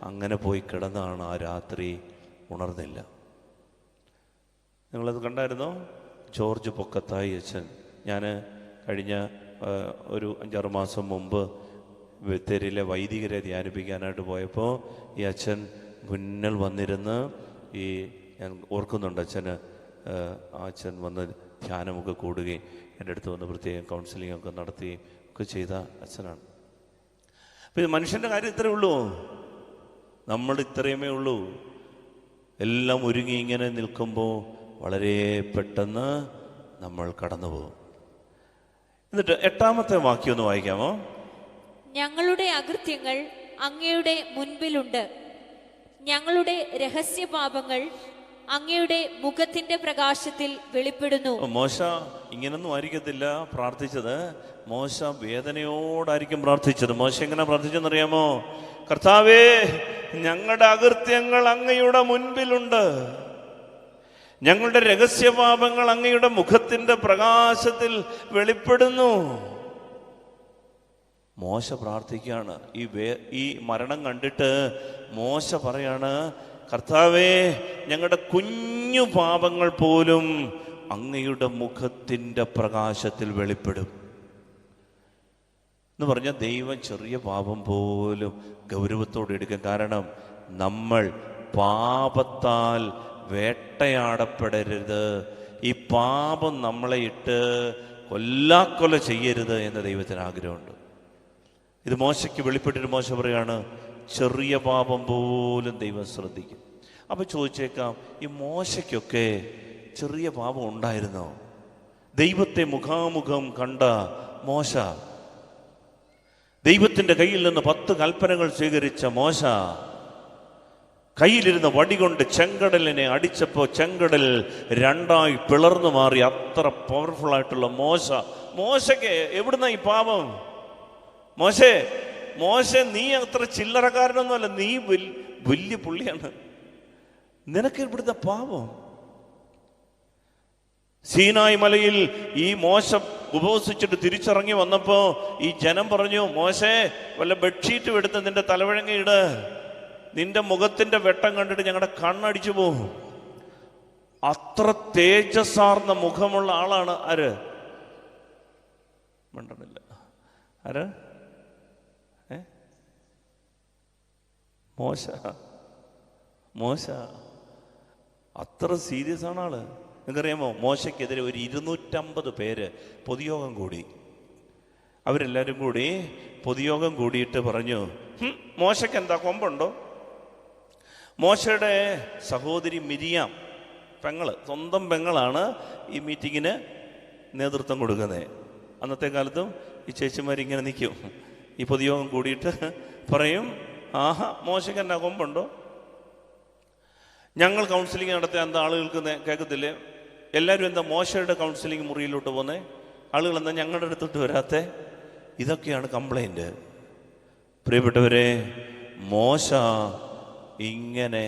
അങ്ങനെ പോയി കിടന്നാണ്. ആ രാത്രി ഉണർന്നില്ല. നിങ്ങളത് കണ്ടായിരുന്നോ? ജോർജ് പൊക്കത്തായി അച്ഛൻ. ഞാൻ കഴിഞ്ഞ ഒരു 5-6 മാസം മുമ്പ് ബത്തേരിയിലെ വൈദികരെ ധ്യാനിപ്പിക്കാനായിട്ട് പോയപ്പോൾ ഈ അച്ഛൻ മുന്നിൽ വന്നിരുന്ന് ഞാൻ ഓർക്കുന്നുണ്ട് അച്ഛന്, ആ അച്ഛൻ വന്ന് ധ്യാനമൊക്കെ കൂടുകയും എൻ്റെ അടുത്ത് വന്ന് പ്രത്യേകം കൗൺസിലിംഗ് ഒക്കെ നടത്തുകയും ഒക്കെ ചെയ്ത അച്ഛനാണ്. അപ്പം മനുഷ്യൻ്റെ കാര്യം ഇത്രയേ ഉള്ളൂ, നമ്മൾ ഇത്രയുമേ ഉള്ളൂ. എല്ലാം ഒരുങ്ങി ഇങ്ങനെ നിൽക്കുമ്പോൾ വളരെ പെട്ടെന്ന് നമ്മൾ കടന്നു പോകും. എന്നിട്ട് 8ാമത്തെ വാക്യം ഒന്ന് വായിക്കാമോ? ഞങ്ങളുടെ അകൃത്യങ്ങൾ അങ്ങയുടെ മുൻപിലുണ്ട്, ഞങ്ങളുടെ രഹസ്യ പാപങ്ങൾ അങ്ങയുടെ മുഖത്തിന്റെ പ്രകാശത്തിൽ വെളിപ്പെടുന്നു. മോശ ഇങ്ങനൊന്നും ആയിരിക്കത്തില്ല പ്രാർത്ഥിച്ചത്. മോശ വേദനയോടായിരിക്കും പ്രാർത്ഥിച്ചത്. മോശ എങ്ങനെ പ്രാർത്ഥിച്ചെന്നറിയാമോ? കർത്താവേ, ഞങ്ങളുടെ അകൃത്യങ്ങൾ അങ്ങയുടെ മുൻപിലുണ്ട്, ഞങ്ങളുടെ രഹസ്യപാപങ്ങൾ അങ്ങയുടെ മുഖത്തിന്റെ പ്രകാശത്തിൽ വെളിപ്പെടുന്നു. മോശ പ്രാർത്ഥിക്കുകയാണ്. ഈ മരണം കണ്ടിട്ട് മോശ പറയാണ്, കർത്താവേ, ഞങ്ങളുടെ കുഞ്ഞു പാപങ്ങൾ പോലും അങ്ങയുടെ മുഖത്തിന്റെ പ്രകാശത്തിൽ വെളിപ്പെടും എന്ന് പറഞ്ഞാൽ ദൈവം ചെറിയ പാപം പോലും ഗൗരവത്തോടെ എടുക്കും. കാരണം നമ്മൾ പാപത്താൽ വേട്ടയാടപ്പെടരുത്, ഈ പാപം നമ്മളെ ഇട്ട് കൊല്ലാക്കൊല ചെയ്യരുത് എന്ന് ദൈവത്തിന് ആഗ്രഹമുണ്ട്. ഇത് മോശയ്ക്ക് വെളിപ്പെട്ടിട്ട് മോശ പറയാണ്, ചെറിയ പാപം പോലും ദൈവം ശ്രദ്ധിക്കും. അപ്പം ചോദിച്ചേക്കാം, ഈ മോശയ്ക്കൊക്കെ ചെറിയ പാപം ഉണ്ടായിരുന്നോ? ദൈവത്തെ മുഖാമുഖം കണ്ട മോശ, ദൈവത്തിൻ്റെ കയ്യിൽ നിന്ന് 10 കൽപ്പനകൾ സ്വീകരിച്ച മോശ, കയ്യിലിരുന്ന വടി കൊണ്ട് ചെങ്കടലിനെ അടിച്ചപ്പോൾ ചെങ്കടൽ 2ആയി പിളർന്നു മാറി. അത്ര പവർഫുൾ ആയിട്ടുള്ള മോശയ്ക്ക് എവിടുന്ന ഈ പാപം? മോശെ നീ അത്ര ചില്ലറക്കാരനൊന്നുമല്ല, നീ വലിയ പുള്ളിയാണ്, നിനക്ക് ഇവിടുത്തെ പാപം? സീനായ് മലയിൽ ഈ മോശ ഉപവസിച്ചിട്ട് തിരിച്ചിറങ്ങി വന്നപ്പോ ഈ ജനം പറഞ്ഞു, മോശേ, വല്ല ബെഡ്ഷീറ്റും എടുത്ത് നിന്റെ തലവഴങ്ങയിട്, നിന്റെ മുഖത്തിന്റെ വെട്ടം കണ്ടിട്ട് ഞങ്ങളുടെ കണ്ണടിച്ചു പോകും. അത്ര തേജസ്സാർന്ന മുഖമുള്ള ആളാണ് ആര്? മണ്ടണില്ല. ആര്? മോശ അത്ര സീരിയസ് ആണ് ആള്. നിങ്ങൾക്കറിയാമോ, മോശയ്ക്കെതിരെ ഒരു 250 പേര് പൊതുയോഗം കൂടി. അവരെല്ലാവരും കൂടി പൊതുയോഗം കൂടിയിട്ട് പറഞ്ഞു, മോശയ്ക്ക് എന്താ കൊമ്പുണ്ടോ? മോശയുടെ സഹോദരി മിരിയാം, സ്വന്തം പെങ്ങളാണ് ഈ മീറ്റിങ്ങിന് നേതൃത്വം കൊടുക്കുന്നത്. അന്നത്തെ കാലത്തും ഈ ചേച്ചിമാരിങ്ങനെ നിൽക്കും. ഈ പൊതുയോഗം കൂടിയിട്ട് പറയും, ആഹാ, മോശയ്ക്ക് എന്നാ കൊമ്പുണ്ടോ? ഞങ്ങൾ കൗൺസിലിംഗ് നടത്തിയ എന്താ ആളുകൾക്ക് കേൾക്കത്തില്ലേ? എല്ലാവരും എന്താ മോശയുടെ കൗൺസിലിംഗ് മുറിയിലോട്ട് പോകുന്നേ? ആളുകൾ എന്താ ഞങ്ങളുടെ അടുത്തോട്ട് വരാത്തെ? ഇതൊക്കെയാണ് കംപ്ലൈൻറ്റ്. പ്രിയപ്പെട്ടവരെ, മോശ ഇങ്ങനെ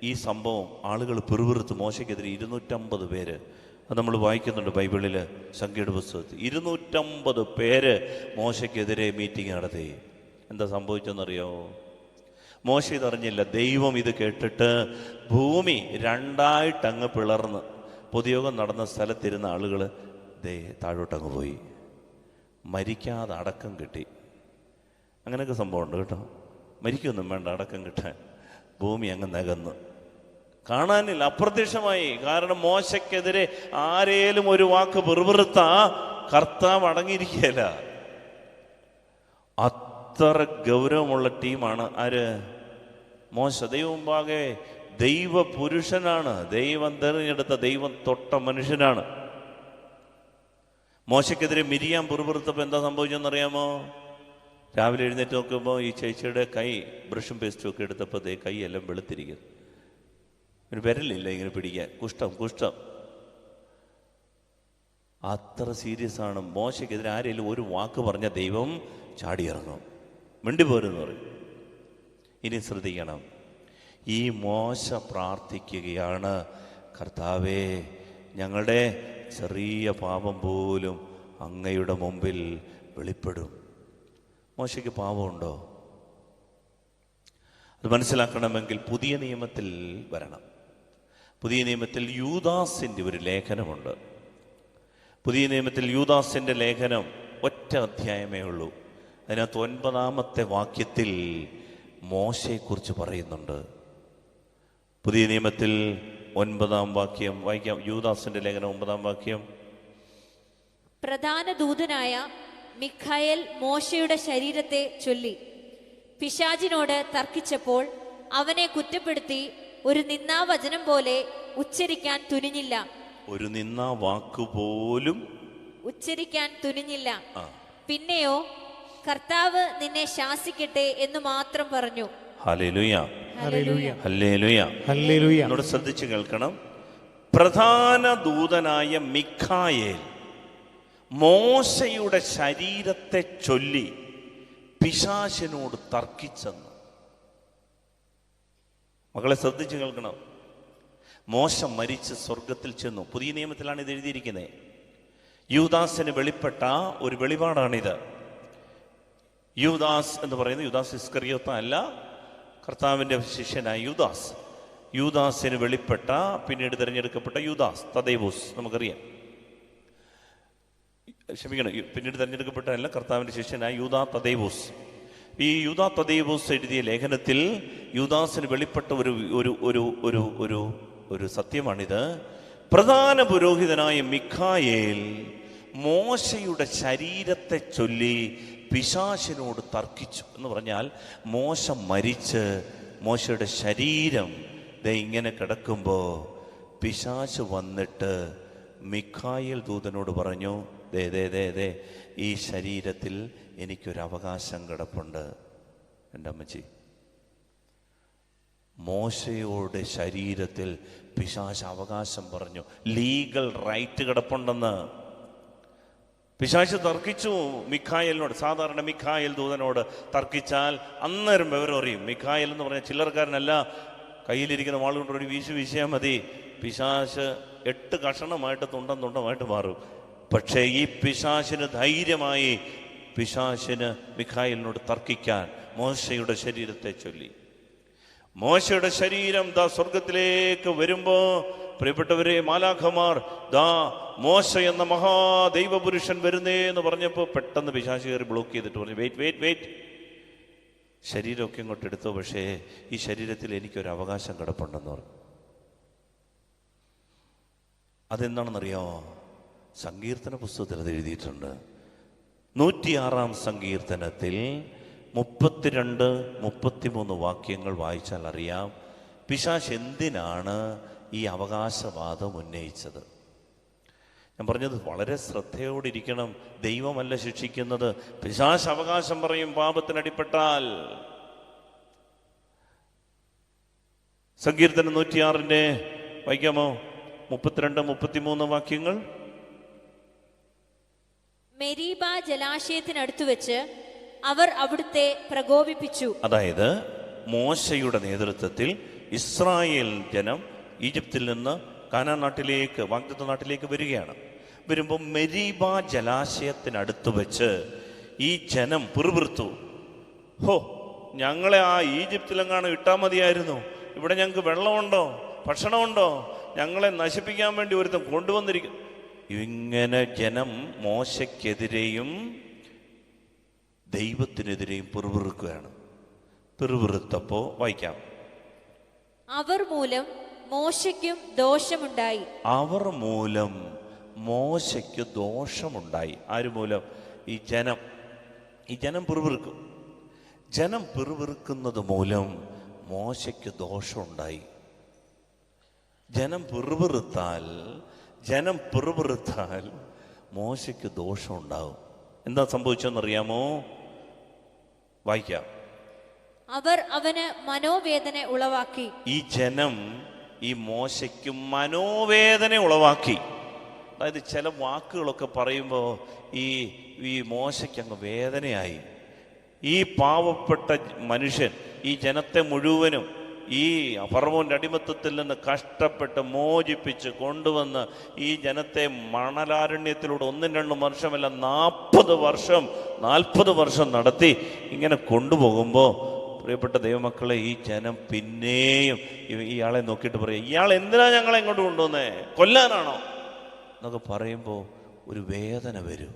ഈ സംഭവം ആളുകൾ പിറുപിറുത്ത് മോശയ്ക്കെതിരെ 250 പേര്, അത് നമ്മൾ വായിക്കുന്നുണ്ട് ബൈബിളിൽ, സംഖ്യയുടെ പുസ്തകത്തിൽ 250 പേര് മോശയ്ക്കെതിരെ മീറ്റിംഗ് നടത്തി. എന്താ സംഭവിച്ചെന്നറിയോ? മോശ ഇതറിഞ്ഞില്ല. ദൈവം ഇത് കേട്ടിട്ട് ഭൂമി 2ആയിട്ടങ്ങ് പിളർന്ന് പൊതുയോഗം നടന്ന സ്ഥലത്തിരുന്ന ആളുകൾ താഴോട്ടങ്ങ് പോയി. മരിക്കാതെ അടക്കം കിട്ടി. അങ്ങനെയൊക്കെ സംഭവമുണ്ട് കേട്ടോ. മരിക്കൊന്നും വേണ്ട, അടക്കം കിട്ടാൻ. ഭൂമി അങ്ങ് നികന്ന് കാണാനില്ല, അപ്രത്യക്ഷമായി. കാരണം മോശയ്ക്കെതിരെ ആരേലും ഒരു വാക്ക് വെറുത്ത കർത്താവ് അടങ്ങിയിരിക്കുകയില്ല. അത്ര ഗൗരവമുള്ള ടീമാണ് ആര്? മോശ. ദൈവം മുമ്പാകെ ദൈവ പുരുഷനാണ്, ദൈവം തെരഞ്ഞെടുത്ത, ദൈവം തൊട്ട മനുഷ്യനാണ്. മോശയ്ക്കെതിരെ മിരിയാം പിറുപിറുത്തപ്പോൾ എന്താ സംഭവിച്ചെന്നറിയാമോ? രാവിലെ എഴുന്നേറ്റ് നോക്കുമ്പോൾ ഈ ചേച്ചിയുടെ കൈ ബ്രഷും പേസ്റ്റും ഒക്കെ എടുത്തപ്പോൾ കൈ എല്ലാം വെളുത്തിരിക്കുന്നു. ഒരു വിരലില്ല ഇങ്ങനെ പിടിക്കാൻ. കുഷ്ഠം അത്ര സീരിയസ് ആണ്. മോശയ്ക്കെതിരെ ആരെങ്കിലും ഒരു വാക്ക് പറഞ്ഞ ദൈവം ചാടിയിറങ്ങും, മിണ്ടിപ്പോരെന്ന് പറയും. ഇനി ശ്രദ്ധിക്കണം, ഈ മോശ പ്രാർത്ഥിക്കുകയാണ്, കർത്താവേ, ഞങ്ങളുടെ ചെറിയ പാപം പോലും അങ്ങയുടെ മുമ്പിൽ വെളിപ്പെടും. മോശയ്ക്ക് പാപമുണ്ടോ? അത് മനസ്സിലാക്കണമെങ്കിൽ പുതിയ നിയമത്തിൽ വരണം. പുതിയ നിയമത്തിൽ യൂദാസിൻ്റെ ഒരു ലേഖനമുണ്ട്. പുതിയ നിയമത്തിൽ യൂദാസിൻ്റെ ലേഖനം ഒറ്റ അധ്യായമേ ഉള്ളൂ. അതിനകത്ത് 9-ാമത്തെ വാക്യത്തിൽ മോശയെക്കുറിച്ച് പറയുന്നുണ്ട്. പുതിയ നിയമത്തിൽ 9-ാം വാക്യം വായിക്കാം. യൂദാസിൻ്റെ ലേഖനം 9-ാം വാക്യം. പ്രധാന ദൂതനായ മിഖായേൽ മോശയുടെ ശരീരത്തെ ചൊല്ലി പിശാചിനോട് തർക്കിച്ചപ്പോൾ അവനെ കുറ്റപ്പെടുത്തി ഒരു നിന്ദാവചനം പോലെ ഉച്ചരിക്കാൻ തുനിഞ്ഞില്ല. ഒരു നിന്നാ വാക്കുപോലും ഉച്ചരിക്കാൻ തുനിഞ്ഞില്ല. പിന്നെയോ കർത്താവ് നിന്നെ ശാസിക്കട്ടെ എന്ന് മാത്രം പറഞ്ഞു. Hallelujah, hallelujah, hallelujah, hallelujah. എന്നോട് ശ്രദ്ധിച്ച് കേൾക്കണം. പ്രധാന ദൂതനായ മിഖായേൽ മോശയുടെ ശരീരത്തെ ചൊല്ലി പിശാചിനോട് തർക്കിച്ചെന്ന്. മക്കളെ ശ്രദ്ധിച്ച് കേൾക്കണം. മോശ മരിച്ച് സ്വർഗത്തിൽ ചെന്നു. പുതിയ നിയമത്തിലാണ് ഇത് എഴുതിയിരിക്കുന്നത്. യൂദാസിന് വെളിപ്പെട്ട ഒരു വെളിപാടാണിത്. യൂദാസ് എന്ന് പറയുന്നത് യൂദാസ് ഇസ്കറിയോത്ത അല്ല, കർത്താവിൻ്റെ ശിഷ്യനായ യൂദാസ്. യൂദാസിന് വെളിപ്പെട്ട, പിന്നീട് തിരഞ്ഞെടുക്കപ്പെട്ട യൂദാസ് തദേവൂസ് നമുക്കറിയാം. ക്ഷമിക്കണം, പിന്നീട് തിരഞ്ഞെടുക്കപ്പെട്ടതല്ല, കർത്താവിൻ്റെ ശിഷ്യനായ യൂദാ തദേവൂസ്. ഈ യൂദാ തദേവൂസ് എഴുതിയ ലേഖനത്തിൽ യൂദാസിന് വെളിപ്പെട്ട ഒരു ഒരു ഒരു ഒരു ഒരു ഒരു സത്യമാണിത്. പ്രധാന പുരോഹിതനായ മിഖായേൽ മോശയുടെ ശരീരത്തെ ചൊല്ലി പിശാചിനോട് തർക്കിച്ചു. എന്ന് പറഞ്ഞാൽ മോശ മരിച്ച് മോശയുടെ ശരീരം ഇങ്ങനെ കിടക്കുമ്പോൾ പിശാച് വന്നിട്ട് മിഖായേൽ ദൂതനോട് പറഞ്ഞു, ദേ ഈ ശരീരത്തിൽ എനിക്കൊരവകാശം കിടപ്പുണ്ട്. എൻ്റെ അമ്മച്ചി, മോശയുടെ ശരീരത്തിൽ പിശാച് അവകാശം പറഞ്ഞു, ലീഗൽ റൈറ്റ് കിടപ്പുണ്ടെന്ന്. പിശാച് തർക്കിച്ചു മിഖായേലിനോട്. സാധാരണ മിഖായേൽ ദൂതനോട് തർക്കിച്ചാൽ അന്നേരം വിവരം അറിയും. മിഖായേൽ എന്ന് പറഞ്ഞാൽ ചില്ലറക്കാരനല്ല. കയ്യിലിരിക്കുന്ന വാൾ കൊണ്ട് ഒരു വീശിയാൽ മതി, പിശാച് 8 കഷണമായിട്ട് തുണ്ടമായിട്ട് മാറും. പക്ഷേ ഈ പിശാചിന് ധൈര്യമായി പിശാചിന് മിഖായേലിനോട് തർക്കിക്കാൻ മോശയുടെ ശരീരത്തെ ചൊല്ലി. മോശയുടെ ശരീരം സ്വർഗത്തിലേക്ക് വരുമ്പോ, പ്രിയപ്പെട്ടവരെ, മാലാഖമാർ മോശ എന്ന മഹാദൈവപുരുഷൻ വരുന്നേ എന്ന് പറഞ്ഞപ്പോ പെട്ടെന്ന് പിശാച് കയറി ബ്ലോക്ക് ചെയ്തിട്ട് പറഞ്ഞു, വെയിറ്റ്, ശരീരമൊക്കെ ഇങ്ങോട്ട് എടുത്തോ, പക്ഷേ ഈ ശരീരത്തിൽ എനിക്കൊരു അവകാശം കിടപ്പുണ്ടെന്ന് പറഞ്ഞു. അതെന്താണെന്നറിയാമോ? സങ്കീർത്തന പുസ്തകത്തിൽ അത് എഴുതിയിട്ടുണ്ട്. 106-ാം സങ്കീർത്തനത്തിൽ 32, 33 വാക്യങ്ങൾ വായിച്ചാൽ അറിയാം പിശാച് എന്തിനാണ് ഈ അവകാശവാദം ഉന്നയിച്ചത്. ഞാൻ പറഞ്ഞത് വളരെ ശ്രദ്ധയോടിരിക്കണം. ദൈവമല്ല ശിക്ഷിക്കുന്നത്, പിശാച് അവകാശം പറയും പാപത്തിനടിപ്പെട്ടാൽ. സങ്കീർത്തനം 106-ന്റെ വായിക്കാമോ? 32, 33 വാക്യങ്ങൾ. മെരീബ ജലാശയത്തിനടുത്ത് വെച്ച് അവർ അവിടുത്തെ പ്രകോപിപ്പിച്ചു. അതായത് മോശയുടെ നേതൃത്വത്തിൽ ഇസ്രായേൽ ജനം ഈജിപ്തിൽ നിന്ന് കാനാൻ നാട്ടിലേക്ക്, വാഗ്ദത്ത നാട്ടിലേക്ക് വരികയാണ്. വരുമ്പോൾ മെരീബ ജലാശയത്തിനടുത്ത് വെച്ച് ഈ ജനം പിറുപിറുത്തു, ഞങ്ങളെ ആ ഈജിപ്തിലെങ്ങാനും ഇട്ടാൽ മതിയായിരുന്നു, ഇവിടെ ഞങ്ങൾക്ക് വെള്ളമുണ്ടോ, ഭക്ഷണമുണ്ടോ, ഞങ്ങളെ നശിപ്പിക്കാൻ വേണ്ടി ഒരുത്തം കൊണ്ടുവന്നിരിക്കും. ഇങ്ങനെ ജനം മോശയ്ക്കെതിരെയും ദൈവത്തിനെതിരെയും പിറുപിറുക്കുകയാണ്. പിറുപിറുത്തപ്പോ വായിക്കാം. അവർ മൂലം മോശയ്ക്കും ദോഷമുണ്ടായി. അവർ മൂലം മോശയ്ക്ക് ദോഷമുണ്ടായി. ആര് മൂലം? ഈ ജനം പിറുപിറുക്കും. ജനം പിറുപിറുക്കുന്നത് മൂലം മോശയ്ക്ക് ദോഷമുണ്ടായി. ജനം പിറുപിറുത്താൽ മോശയ്ക്ക് ദോഷമുണ്ടാവും. എന്താ സംഭവിച്ചെന്നറിയാമോ? വായിക്കാം. അവർ അവന് മനോവേദന ഉളവാക്കി. ഈ ജനം ഈ മോശയ്ക്ക് മനോവേദന ഉളവാക്കി. അതായത് ചില വാക്കുകളൊക്കെ പറയുമ്പോൾ ഈ മോശയ്ക്ക് അങ്ങ് വേദനയായി. ഈ പാവപ്പെട്ട മനുഷ്യൻ ഈ ജനത്തെ മുഴുവനും ഈ ഫറവോന്റെ അടിമത്തത്തിൽ നിന്ന് കഷ്ടപ്പെട്ട് മോചിപ്പിച്ച് കൊണ്ടുവന്ന് ഈ ജനത്തെ മണലാരണ്യത്തിലൂടെ 1-2 വർഷമല്ല 40 വർഷം നടത്തി ഇങ്ങനെ കൊണ്ടുപോകുമ്പോൾ പ്രിയപ്പെട്ട ദൈവമക്കളെ, ഈ ജനം പിന്നെയും ഇയാളെ നോക്കിയിട്ട് പറയും, ഇയാൾ എന്തിനാ ഞങ്ങളെ ഇങ്ങോട്ട് കൊണ്ടുവന്നേ, കൊല്ലാനാണോ എന്നൊക്കെ പറയുമ്പോൾ ഒരു വേദന വരും.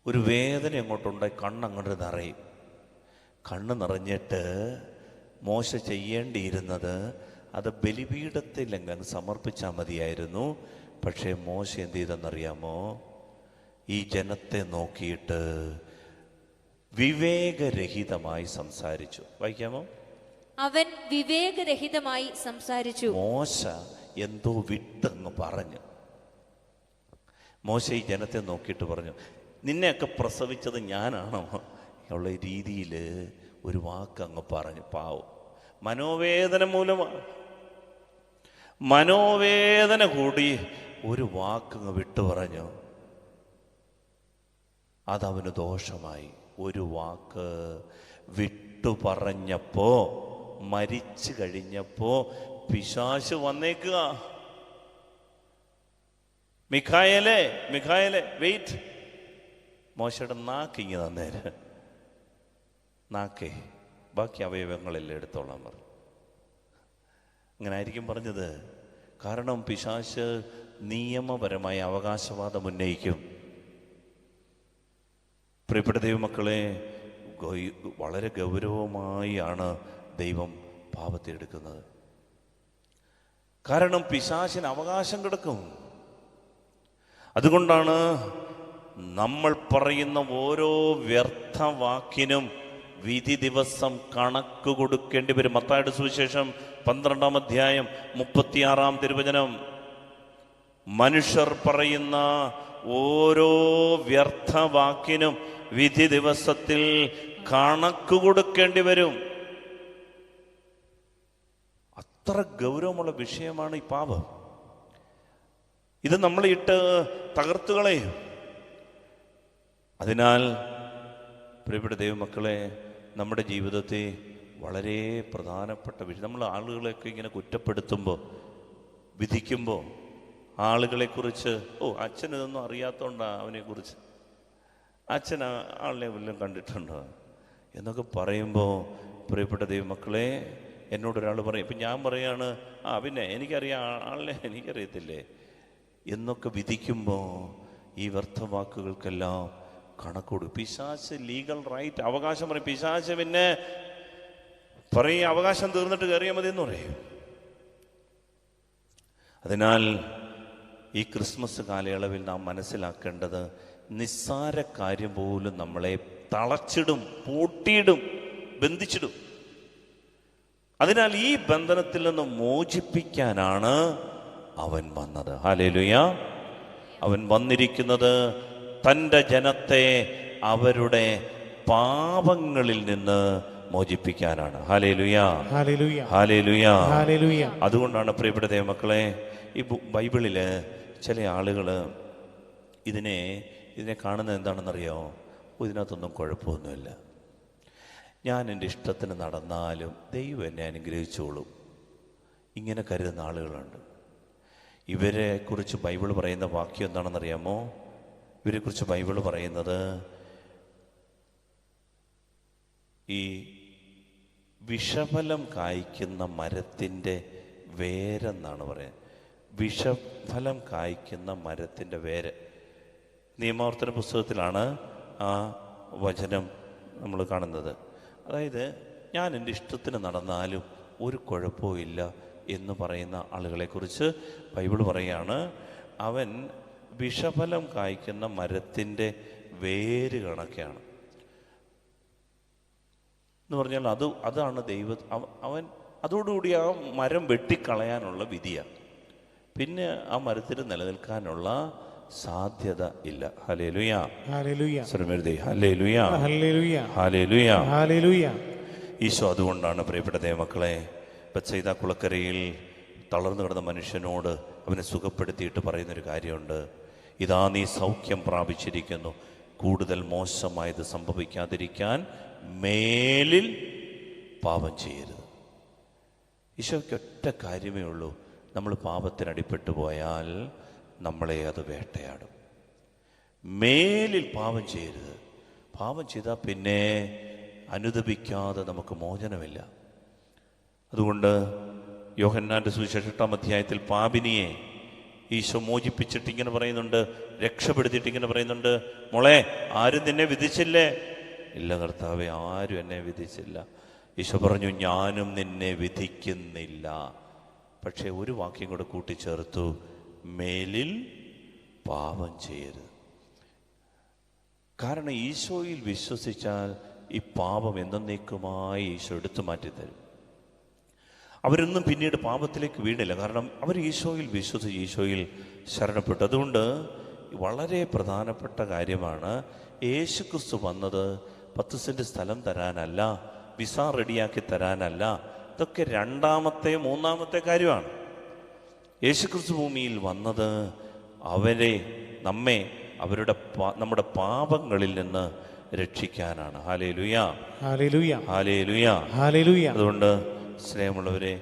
ഒരു വേദന അങ്ങോട്ടുണ്ടായി കണ്ണങ്ങോട്ട് നിറയും. കണ്ണ് നിറഞ്ഞിട്ട് മോശ ചെയ്യേണ്ടിയിരുന്നത് അത് ബലിപീഠത്തിൽ അങ്ങ് സമർപ്പിച്ചാൽ മതിയായിരുന്നു. പക്ഷേ മോശ എന്ത് ചെയ്തെന്നറിയാമോ? ഈ ജനത്തെ നോക്കിയിട്ട് വിവേകരഹിതമായി സംസാരിച്ചു. വായിക്കാമോ? അവൻ വിവേകരഹിതമായി സംസാരിച്ചു. മോശ എന്തോ വിട്ടങ്ങ് പറഞ്ഞു. മോശ ഈ ജനത്തെ നോക്കിയിട്ട് പറഞ്ഞു, നിന്നെയൊക്കെ പ്രസവിച്ചത് ഞാനാണോ ഉള്ള രീതിയിൽ ഒരു വാക്കങ്ങ് പറഞ്ഞു. പാവം, മനോവേദന മൂലമാണ്. മനോവേദന കൂടി ഒരു വാക്കങ്ങ് വിട്ടു പറഞ്ഞു. അതവന് ദോഷമായി. ഒരു വാക്ക് വിട്ടു പറഞ്ഞപ്പോ, മരിച്ചു കഴിഞ്ഞപ്പോ പിശാച് വന്നേക്കുക. മിഖായേലേ വെയിറ്റ്, മോശയുടെ നാക്കിങ്ങ് തന്നേര്. നാക്കേ, ബാക്കി അവയവങ്ങളെല്ലാം എടുത്തോളാൻ പറഞ്ഞു. അങ്ങനെ ആയിരിക്കും പറഞ്ഞത്. കാരണം പിശാച് നിയമപരമായ അവകാശവാദം ഉന്നയിക്കും. പ്രിയപ്പെട്ട ദൈവമക്കളെ, വളരെ ഗൗരവമായാണ് ദൈവം പാപത്തെ എടുക്കുന്നത്. കാരണം പിശാചിന് അവകാശം കിടക്കും. അതുകൊണ്ടാണ് നമ്മൾ പറയുന്ന ഓരോ വ്യർത്ഥ വാക്കിനും വിധി ദിവസം കണക്ക് കൊടുക്കേണ്ടി വരും. മത്തായിയുടെ സുവിശേഷം 12-ാം അധ്യായം 36-ാം തിരുവചനം. മനുഷ്യർ പറയുന്ന ഓരോ വ്യർത്ഥ വാക്കിനും വിധി ദിവസത്തിൽ കണക്ക് കൊടുക്കേണ്ടി വരും. അത്ര ഗൗരവമുള്ള വിഷയമാണ് ഈ പാപം. ഇത് നമ്മളിട്ട് തകർത്തുകളയും. അതിനാൽ പ്രിയപ്പെട്ട ദൈവമക്കളെ, നമ്മുടെ ജീവിതത്തെ വളരെ പ്രധാനപ്പെട്ട വിഷയം, നമ്മൾ ആളുകളെയൊക്കെ ഇങ്ങനെ കുറ്റപ്പെടുത്തുമ്പോൾ, വിധിക്കുമ്പോൾ, ആളുകളെക്കുറിച്ച് അച്ഛനിതൊന്നും അറിയാത്തതുകൊണ്ടാണ് അവനെക്കുറിച്ച്, അച്ഛൻ ആളിനെ വല്ലതും കണ്ടിട്ടുണ്ടോ എന്നൊക്കെ പറയുമ്പോൾ, പ്രിയപ്പെട്ട ദൈവമക്കളെ, എന്നോടൊരാൾ പറയും, ഇപ്പം ഞാൻ പറയാണ്, പിന്നെ എനിക്കറിയാം ആളിനെ എനിക്കറിയത്തില്ലേ എന്നൊക്കെ വിധിക്കുമ്പോൾ ഈ വ്യർത്ഥവാക്കുകൾക്കെല്ലാം കണക്കൊടു. പിശാച് ലീഗൽ റൈറ്റ്, അവകാശം പറയും. പിശാച് പിന്നെ പറയും, അവകാശം തീർന്നിട്ട് കയറിയാൽ മതി എന്ന് പറയും. അതിനാൽ ഈ ക്രിസ്മസ് കാലയളവിൽ നാം മനസ്സിലാക്കേണ്ടത്, നിസ്സാര കാര്യം പോലും നമ്മളെ തളച്ചിടും, പൂട്ടിയിടും, ബന്ധിച്ചിടും. അതിനാൽ ഈ ബന്ധനത്തിൽ നിന്ന് മോചിപ്പിക്കാനാണ് അവൻ വന്നത്. ഹല്ലേലൂയ. അവൻ വന്നിരിക്കുന്നത് തൻ്റെ ജനത്തെ അവരുടെ പാപങ്ങളിൽ നിന്ന് മോചിപ്പിക്കാനാണ്. Hallelujah, hallelujah, hallelujah, hallelujah. അതുകൊണ്ടാണ് പ്രിയപ്പെട്ട ദൈവമക്കളെ, ഈ ബൈബിളിൽ ചില ആളുകൾ ഇതിനെ കാണുന്നത് എന്താണെന്നറിയോ? ഇതിനകത്തൊന്നും കുഴപ്പമൊന്നുമില്ല, ഞാൻ എൻ്റെ ഇഷ്ടത്തിന് നടന്നാലും ദൈവം എന്നെ അനുഗ്രഹിച്ചോളും, ഇങ്ങനെ കരുതുന്ന ആളുകളുണ്ട്. ഇവരെ കുറിച്ച് ബൈബിൾ പറയുന്ന വാക്യം എന്താണെന്നറിയാമോ? ഇവരെക്കുറിച്ച് ബൈബിൾ പറയുന്നത്, ഈ വിഷഫലം കായ്ക്കുന്ന മരത്തിൻ്റെ വേരെന്നാണ് പറയുന്നത്. വിഷഫലം കായ്ക്കുന്ന മരത്തിൻ്റെ വേര്. നിയമാവർത്തന പുസ്തകത്തിലാണ് ആ വചനം നമ്മൾ കാണുന്നത്. അതായത്, ഞാൻ എൻ്റെ ഇഷ്ടത്തിന് നടന്നാലും ഒരു കുഴപ്പവും ഇല്ല എന്ന് പറയുന്ന ആളുകളെക്കുറിച്ച് ബൈബിൾ പറയുകയാണ്, അവൻ വിഷഫലം കായ്ക്കുന്ന മരത്തിൻ്റെ വേര് കണക്കെയാണ് എന്ന് പറഞ്ഞാൽ അതാണ് അവൻ അതോടുകൂടി ആ മരം വെട്ടിക്കളയാനുള്ള വിധിയാണ്. പിന്നെ ആ മരത്തിന് നിലനിൽക്കാനുള്ള സാധ്യത ഇല്ല. Hallelujah, hallelujah, hallelujah, hallelujah, hallelujah, hallelujah. Isho അതുകൊണ്ടാണ് പ്രിയപ്പെട്ട ദൈവമക്കളെ ബത്സയിദ കുളക്കരയിൽ തളർന്നു കിടന്ന മനുഷ്യനോട് അവനെ സുഖപ്പെടുത്തിയിട്ട് പറയുന്നൊരു കാര്യമുണ്ട്. ഇതാ നീ സൗഖ്യം പ്രാപിച്ചിരിക്കുന്നു, കൂടുതൽ മോശമായത് സംഭവിക്കാതിരിക്കാൻ മേലിൽ പാപം ചെയ്യരുത്. ഈശോയ്ക്ക് ഒറ്റ കാര്യമേ ഉള്ളൂ, നമ്മൾ പാപത്തിനടിപ്പെട്ടു പോയാൽ നമ്മളെ അത് വേട്ടയാടും. മേലിൽ പാപം ചെയ്യരുത്. പാപം ചെയ്താൽ പിന്നെ അനുദപിക്കാതെ നമുക്ക് മോചനമില്ല. അതുകൊണ്ട് യോഹന്നാന്റെ സുവിശേഷം 8-ാം അധ്യായത്തിൽ പാപിനിയെ ഈശോ മോചിപ്പിച്ചിട്ട് ഇങ്ങനെ പറയുന്നുണ്ട്, രക്ഷപ്പെടുത്തിയിട്ട് ഇങ്ങനെ പറയുന്നുണ്ട്, മോളെ ആരും നിന്നെ വിധിച്ചില്ലേ? ഇല്ല കർത്താവേ, ആരും എന്നെ വിധിച്ചില്ല. ഈശോ പറഞ്ഞു, ഞാനും നിന്നെ വിധിക്കുന്നില്ല. പക്ഷേ ഒരു വാക്യം കൂടെ കൂട്ടിച്ചേർത്തു, മേലിൽ പാപം ചെയ്യരുത്. കാരണം ഈശോയിൽ വിശ്വസിച്ചാൽ ഈ പാപം എന്നേക്കുമായി ഈശോ എടുത്തു മാറ്റിത്തരും. അവരൊന്നും പിന്നീട് പാപത്തിലേക്ക് വീണില്ല, കാരണം അവർ ഈശോയിൽ വിശ്വസിച്ച് ഈശോയിൽ ശരണപ്പെട്ടു. അതുകൊണ്ട് വളരെ പ്രധാനപ്പെട്ട കാര്യമാണ്, യേശുക്രിസ്തു വന്നത് 10 സെന്റ് സ്ഥലം തരാനല്ല, വിസ റെഡിയാക്കി തരാനല്ല. ഇതൊക്കെ രണ്ടാമത്തെ 3-ാമത്തെ കാര്യമാണ്. യേശുക്രിസ്തു ഭൂമിയിൽ വന്നത് നമ്മെ നമ്മുടെ പാപങ്ങളിൽ നിന്ന് രക്ഷിക്കാനാണ്. Hallelujah, hallelujah, hallelujah, hallelujah. അതുകൊണ്ട് സ്നേഹമുള്ളവരെ,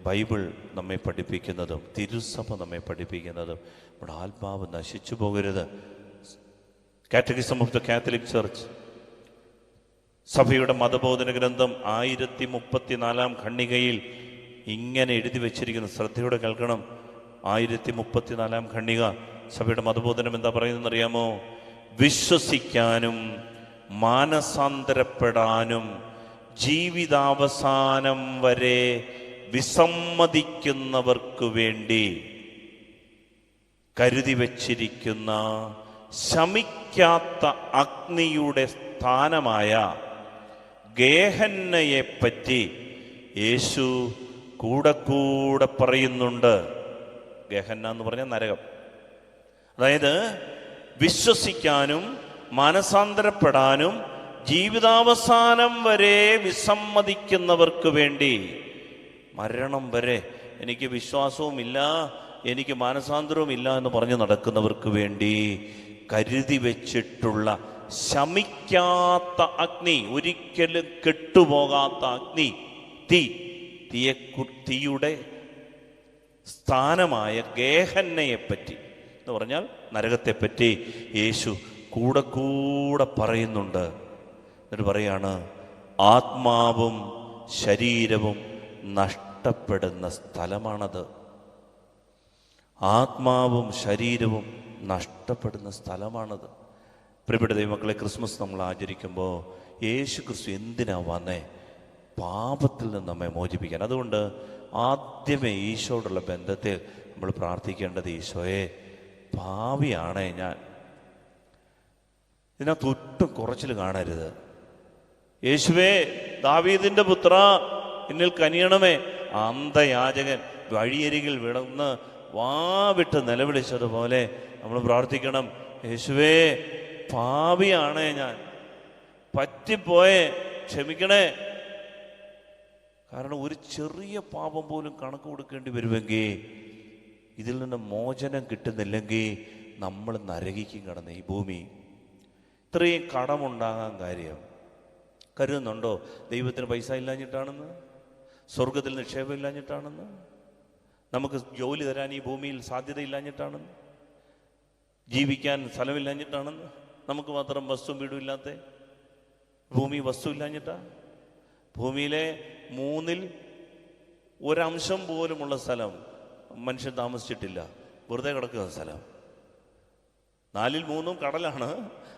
ബൈബിൾ നമ്മെ പഠിപ്പിക്കുന്നതും തിരുസഭ നമ്മെ പഠിപ്പിക്കുന്നതും നമ്മുടെ ആത്മാവ് നശിച്ചു പോകരുത്. Catechism of the Catholic church, സഭയുടെ മതബോധന ഗ്രന്ഥം 1034 ഖണ്ഡികയിൽ ഇങ്ങനെ എഴുതി വച്ചിരിക്കുന്നു. ശ്രദ്ധയോടെ കേൾക്കണം. 1034 ഖണ്ഡിക സഭയുടെ മതബോധനം എന്താ പറയുന്നതെന്ന് അറിയാമോ? വിശ്വസിക്കാനും മാനസാന്തരപ്പെടാനും ജീവിതാവസാനം വരെ വിസമ്മതിക്കുന്നവർക്ക് വേണ്ടി കരുതി വച്ചിരിക്കുന്ന ശമിക്കാത്ത അഗ്നിയുടെ സ്ഥാനമായ ഗേഹന്നയെപ്പറ്റി യേശു കൂടെ പറയുന്നുണ്ട്. ഗേഹന്ന എന്ന് പറഞ്ഞാൽ നരകം. അതായത് വിശ്വസിക്കാനും മാനസാന്തരപ്പെടാനും ജീവിതാവസാനം വരെ വിസമ്മതിക്കുന്നവർക്ക് വേണ്ടി, മരണം വരെ എനിക്ക് വിശ്വാസവും ഇല്ല, എനിക്ക് മാനസാന്തരവും ഇല്ല എന്ന് പറഞ്ഞ് നടക്കുന്നവർക്ക് വേണ്ടി കരുതി വെച്ചിട്ടുള്ള ശമിക്കാത്ത അഗ്നി, ഒരിക്കലും കെട്ടുപോകാത്ത അഗ്നി, തീയുടെ സ്ഥാനമായ ഗേഹന്നയെപ്പറ്റി എന്ന് പറഞ്ഞാൽ നരകത്തെപ്പറ്റി യേശു കൂടെ പറയുന്നുണ്ട്. എന്നിട്ട് പറയാണ്, ആത്മാവും ശരീരവും നഷ്ടപ്പെടുന്ന സ്ഥലമാണത്. ആത്മാവും ശരീരവും നഷ്ടപ്പെടുന്ന സ്ഥലമാണത്. പ്രിയപ്പെട്ട ദൈവമക്കളെ, ക്രിസ്മസ് നമ്മൾ ആചരിക്കുമ്പോൾ യേശു ക്രിസ്തു എന്തിനാ വന്നേ? പാപത്തിൽ നിന്ന് നമ്മെ മോചിപ്പിക്കാൻ. അതുകൊണ്ട് ആദ്യമേ ഈശോയോടുള്ള ബന്ധത്തിൽ നമ്മൾ പ്രാർത്ഥിക്കേണ്ടത്, ഈശോയെ പാപിയാണേ ഞാൻ. ഇതിനകത്ത് ഒട്ടും കുറച്ചിൽ കാണരുത്. യേശുവേ ദാവീദിന്റെ പുത്ര എന്നിൽ കനിയണമേ. അന്ധയാചകൻ വഴിയരികിൽ വിടന്ന് വാവിട്ട് നിലവിളിച്ചതുപോലെ നമ്മൾ പ്രാർത്ഥിക്കണം, യേശുവേ പാപിയാണേ ഞാൻ, പറ്റിപ്പോയേ, ക്ഷമിക്കണേ. കാരണം ഒരു ചെറിയ പാപം പോലും കണക്ക് കൊടുക്കേണ്ടി വരുമെങ്കിൽ, ഇതിൽ നിന്ന് മോചനം കിട്ടുന്നില്ലെങ്കിൽ നമ്മൾ നരകിക്കും കിടന്ന് ഈ ഭൂമി. ഇത്രയും കടമുണ്ടാകാൻ കാര്യം കരുതുന്നുണ്ടോ? ദൈവത്തിന് പൈസ ഇല്ലാഞ്ഞിട്ടാണെന്ന്, സ്വർഗത്തിൽ നിക്ഷേപം ഇല്ലാഞ്ഞിട്ടാണെന്ന്, നമുക്ക് ജോലി തരാൻ ഈ ഭൂമിയിൽ സാധ്യതയില്ലാഞ്ഞിട്ടാണെന്ന്, ജീവിക്കാൻ സ്ഥലമില്ലാഞ്ഞിട്ടാണെന്ന്, നമുക്ക് മാത്രം വസ്തുവും വീടും ഇല്ലാത്ത ഭൂമി വസ്തു ഇല്ലാഞ്ഞിട്ടാ? ഭൂമിയിലെ 1/3 പോലുമുള്ള സ്ഥലം മനുഷ്യൻ താമസിച്ചിട്ടില്ല, വെറുതെ കിടക്കുന്ന സ്ഥലം. 4/3 കടലാണ്,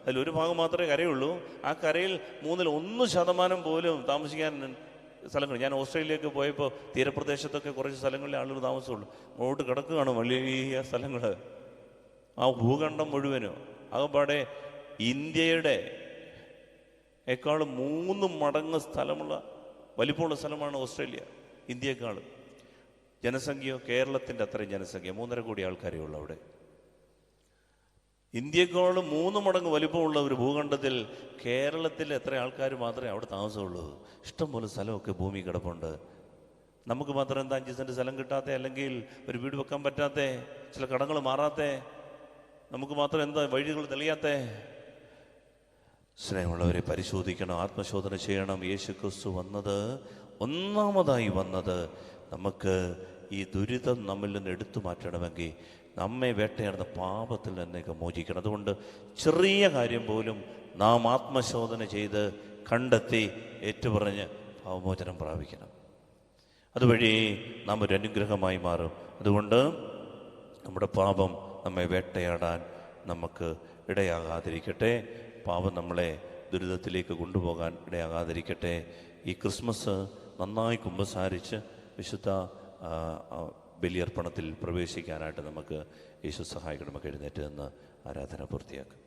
അതിലൊരു ഭാഗം മാത്രമേ കരയുള്ളൂ. ആ കരയിൽ 1% പോലും താമസിക്കാൻ സ്ഥലങ്ങൾ. ഞാൻ ഓസ്ട്രേലിയക്ക് പോയപ്പോൾ തീരപ്രദേശത്തൊക്കെ കുറച്ച് സ്ഥലങ്ങളിൽ ആളുകൾ താമസമുള്ളൂ. അങ്ങോട്ട് കിടക്കുകയാണ് വലിയ സ്ഥലങ്ങൾ. ആ ഭൂഖണ്ഡം മുഴുവനും ആകപ്പാടെ ഇന്ത്യയുടെ 3 മടങ്ങ് സ്ഥലമുള്ള വലിപ്പമുള്ള സ്ഥലമാണ് ഓസ്ട്രേലിയ. ഇന്ത്യയെക്കാൾ ജനസംഖ്യയോ കേരളത്തിൻ്റെ അത്രയും ജനസംഖ്യ, 3.5 കോടി ആൾക്കാരേ ഉള്ളൂ അവിടെ. ഇന്ത്യയെക്കാൾ 3 മടങ്ങ് വലിപ്പമുള്ള ഒരു ഭൂഖണ്ഡത്തിൽ കേരളത്തിൽ എത്ര ആൾക്കാർ മാത്രമേ അവിടെ താമസമുള്ളൂ? ഇഷ്ടംപോലെ സ്ഥലമൊക്കെ ഭൂമി കിടപ്പുണ്ട്. നമുക്ക് മാത്രം എന്താ 5 സെൻറ്റ് സ്ഥലം കിട്ടാത്ത, അല്ലെങ്കിൽ ഒരു വീട് വെക്കാൻ പറ്റാത്ത, ചില കടങ്ങൾ മാറാത്ത, നമുക്ക് മാത്രം എന്താ വഴികൾ തെളിയാത്ത? സ്നേഹമുള്ളവരെ, പരിശോധിക്കണം, ആത്മശോധന ചെയ്യണം. യേശു ക്രിസ്തു ഒന്നാമതായി വന്നത് നമുക്ക് ഈ ദുരിതം നമ്മിൽ നിന്ന് എടുത്തു മാറ്റണമെങ്കിൽ നമ്മെ വേട്ടയാടുന്ന പാപത്തിൽ നിന്നൊക്കെ മോചിക്കണം. അതുകൊണ്ട് ചെറിയ കാര്യം പോലും നാം ആത്മശോധന ചെയ്ത് കണ്ടെത്തി ഏറ്റുപറഞ്ഞ് പാപമോചനം പ്രാപിക്കണം. അതുവഴി നാം ഒരു അനുഗ്രഹമായി മാറും. അതുകൊണ്ട് നമ്മുടെ പാപം നമ്മെ വേട്ടയാടാൻ നമുക്ക് ഇടയാകാതിരിക്കട്ടെ. പാപം നമ്മളെ ദുരിതത്തിലേക്ക് കൊണ്ടുപോകാൻ ഇടയാകാതിരിക്കട്ടെ. ഈ ക്രിസ്മസ് നന്നായി കുമ്പസാരിച്ച് വിശുദ്ധ ബലിയർപ്പണത്തിൽ പ്രവേശിക്കാനായിട്ട് നമുക്ക് യേശു സഹായിക്കണം. നമുക്ക് എഴുന്നേറ്റ് നിന്ന് ആരാധന പൂർത്തിയാക്കും.